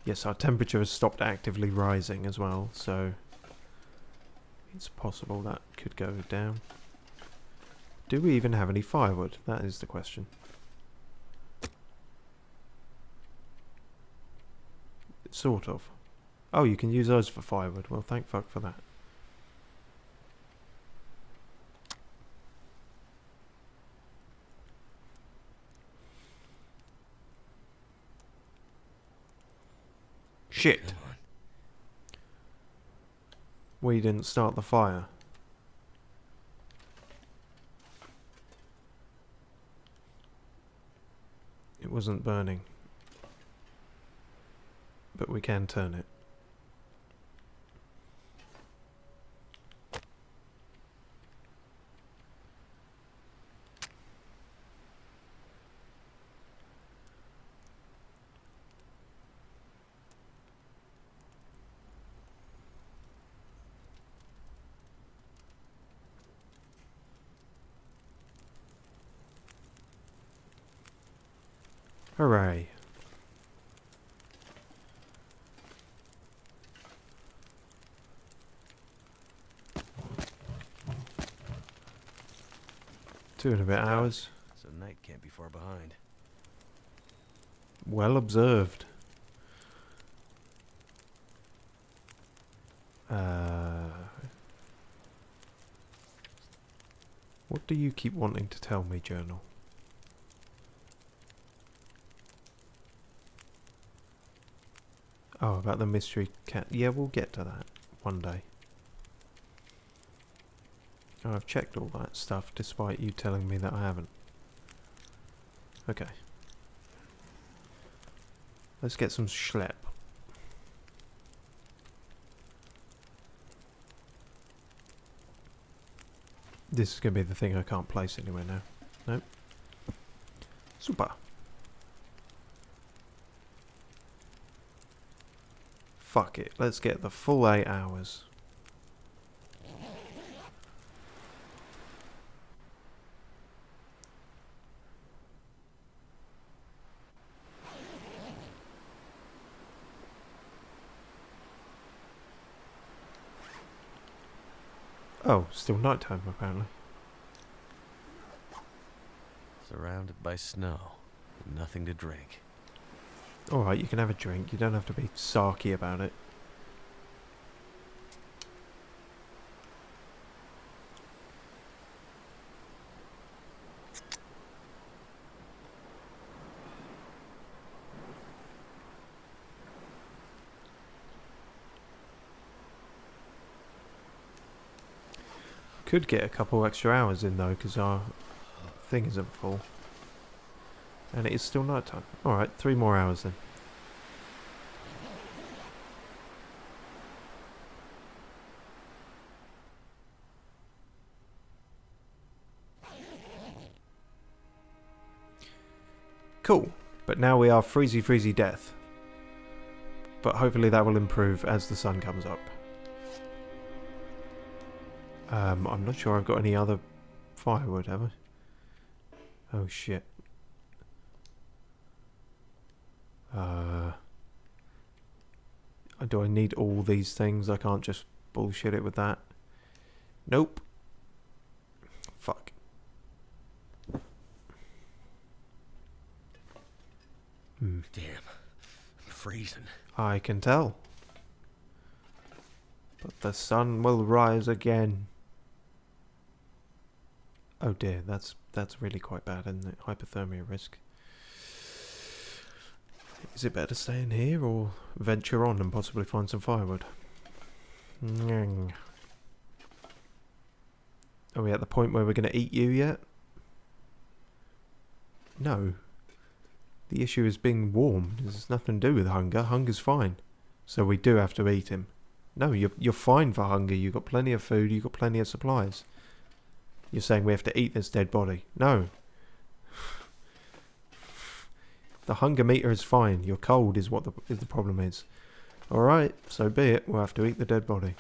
Yes, our temperature has stopped actively rising as well, so it's possible that could go down. Do we even have any firewood? That is the question. Sort of. Oh, you can use those for firewood. Well, thank fuck for that. Shit. We didn't start the fire. It wasn't burning. But we can turn it. Hooray. Two and a bit hours. So night can't be far behind. Well observed. What do you keep wanting to tell me, journal? Oh, about the mystery cat. Yeah, we'll get to that one day. Oh, I've checked all that stuff despite you telling me that I haven't. Okay. Let's get some schlep. This is going to be the thing I can't place anywhere now. Nope. Super. Fuck it. Let's get the full 8 hours. Oh, still nighttime apparently. Surrounded by snow. Nothing to drink. Alright, you can have a drink. You don't have to be sarky about it. Could get a couple extra hours in though, because our thing isn't full. And it is still night time. Alright, 3 more hours then. Cool. But now we are freezy death. But hopefully that will improve as the sun comes up. I'm not sure I've got any other firewood, have I? Oh shit. Do I need all these things? I can't just bullshit it with that. Nope. Fuck. Damn. I'm freezing. I can tell. But the sun will rise again. Oh dear, that's really quite bad, isn't it? Hypothermia risk. Is it better to stay in here or venture on and possibly find some firewood? Nyang. Are we at the point where we're going to eat you yet? No. The issue is being warm. There's nothing to do with hunger. Hunger's fine. So we do have to eat him. No, you're fine for hunger. You've got plenty of food. You've got plenty of supplies. You're saying we have to eat this dead body. No. The hunger meter is fine. Your cold is what the problem is. Alright, so be it. We'll have to eat the dead body.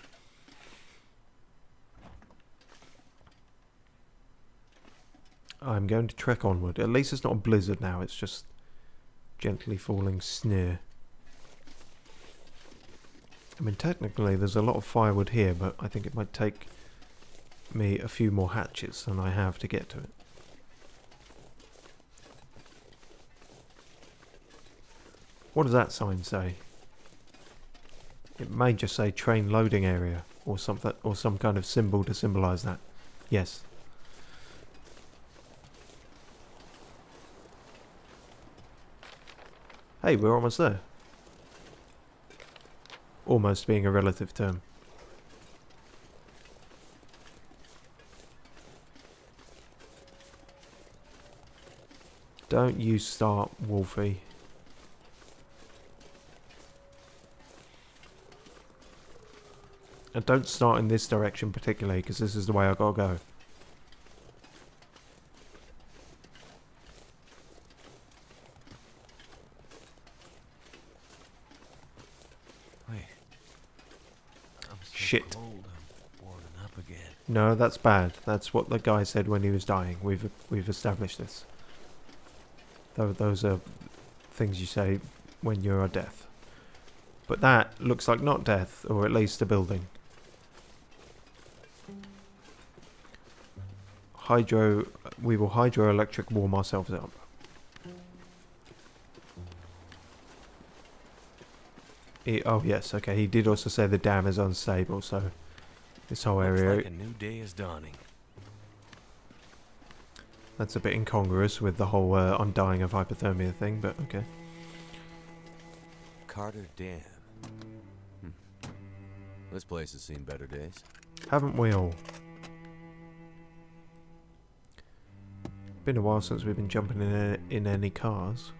I'm going to trek onward. At least it's not a blizzard now. It's just gently falling snow. I mean, technically there's a lot of firewood here, but I think it might take me a few more hatchets than I have to get to it. What does that sign say? It may just say train loading area or something, or some kind of symbol to symbolize that. Yes. Hey, we're almost there. Almost being a relative term. Don't you start, Wolfie. And don't start in this direction particularly, because this is the way I gotta go. Wait. I'm so Shit. cold, I'm warming up again. No, that's bad. That's what the guy said when he was dying. We've established this. Those are things you say when you're a death. But that looks like not death, or at least a building. We will hydroelectric warm ourselves up. Oh yes, okay. He did also say the dam is unstable, so this whole area. Looks like a new day is dawning. That's a bit incongruous with the whole I'm dying of hypothermia thing, but okay. Carter Dam. This place has seen better days. Haven't we all? Been a while since we've been jumping in any cars.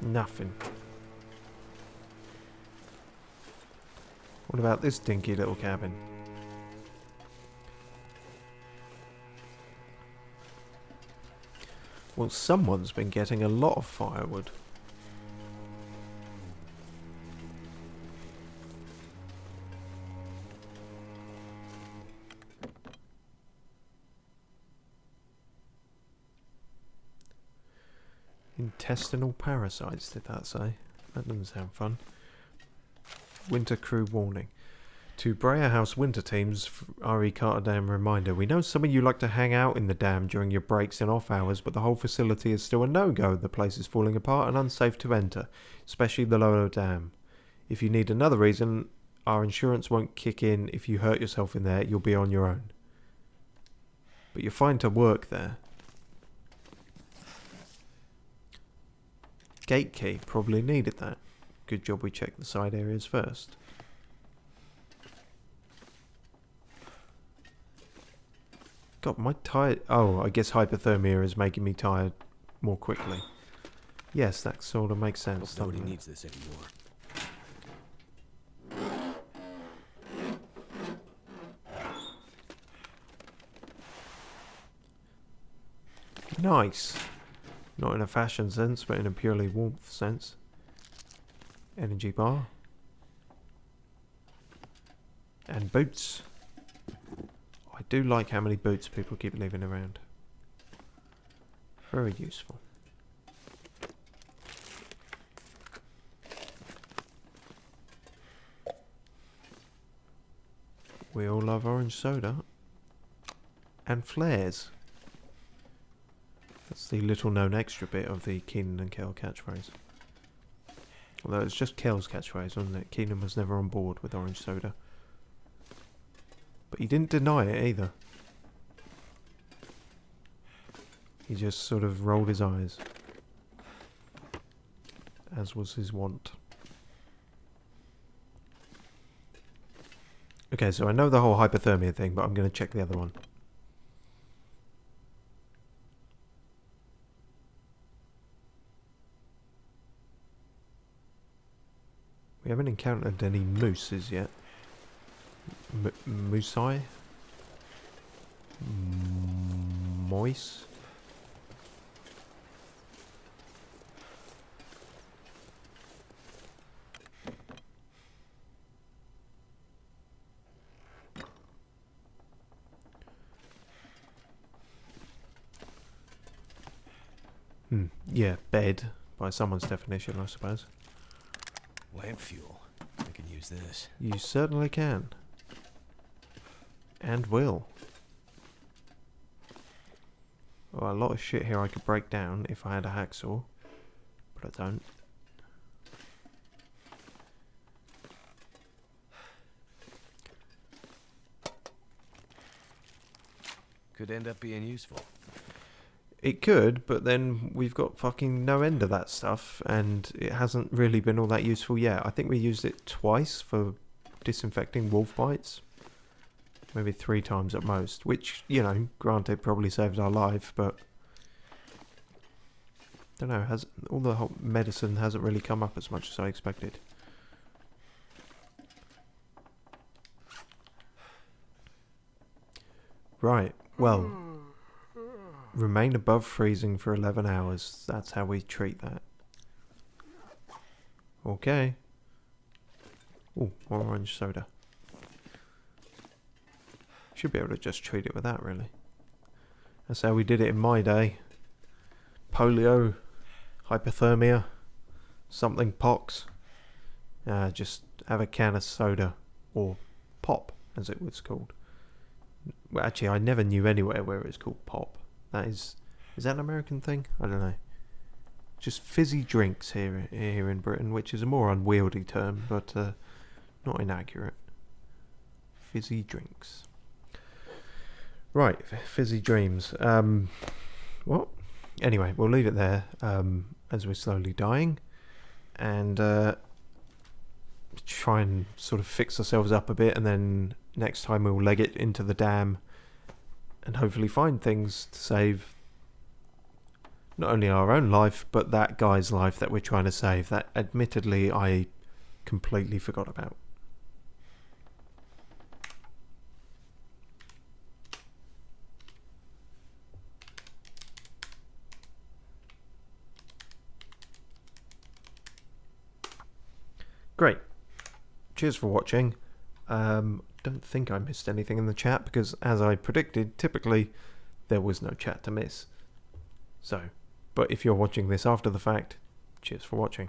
Nothing. What about this dinky little cabin? Well, someone's been getting a lot of firewood. Intestinal parasites, did that say? That doesn't sound fun. Winter crew warning. To Breyer House winter teams, RE Carter Dam reminder. We know some of you like to hang out in the dam during your breaks and off hours, but the whole facility is still a no-go. The place is falling apart and unsafe to enter, especially the lower dam. If you need another reason, our insurance won't kick in if you hurt yourself in there. You'll be on your own. But you're fine to work there. Gate key, probably needed that. Good job we checked the side areas first. God, my tired. Oh, I guess hypothermia is making me tired more quickly. Yes, that sort of makes sense. Nobody needs this anymore. Nice. Not in a fashion sense, but in a purely warmth sense. Energy bar. And boots. I do like how many boots people keep leaving around. Very useful. We all love orange soda. And flares. That's the little known extra bit of the Keenan and Kel catchphrase. Although it's just Kel's catchphrase, wasn't it? Keenan was never on board with orange soda. But he didn't deny it either. He just sort of rolled his eyes. As was his wont. Okay, so I know the whole hypothermia thing, but I'm going to check the other one. We haven't encountered any mooses yet. Moosei? Moise? Yeah, bed, by someone's definition, I suppose. Lamp fuel. I can use this. You certainly can. And will. Well, a lot of shit here I could break down if I had a hacksaw. But I don't. Could end up being useful. It could, but then we've got fucking no end of that stuff, and it hasn't really been all that useful yet. I think we used it twice for disinfecting wolf bites. Maybe 3 times at most, which, you know, granted probably saved our life, but don't know, all the whole medicine hasn't really come up as much as I expected. Right, well, remain above freezing for 11 hours. That's how we treat that. Okay. Oh, more orange soda. Should be able to just treat it with that, really. That's how we did it in my day. Polio, hypothermia, something pox. Just have a can of soda, or pop, as it was called. Well, actually, I never knew anywhere where it was called pop. That is that an American thing? I don't know. Just fizzy drinks here in Britain, which is a more unwieldy term, but not inaccurate. Fizzy drinks. Right, fizzy dreams. What? Anyway, we'll leave it there as we're slowly dying, and try and sort of fix ourselves up a bit, and then next time we'll leg it into the dam and hopefully find things to save not only our own life, but that guy's life that we're trying to save, that admittedly I completely forgot about. Great. Cheers for watching. Don't think I missed anything in the chat, because as I predicted, typically there was no chat to miss. So, but if you're watching this after the fact, cheers for watching.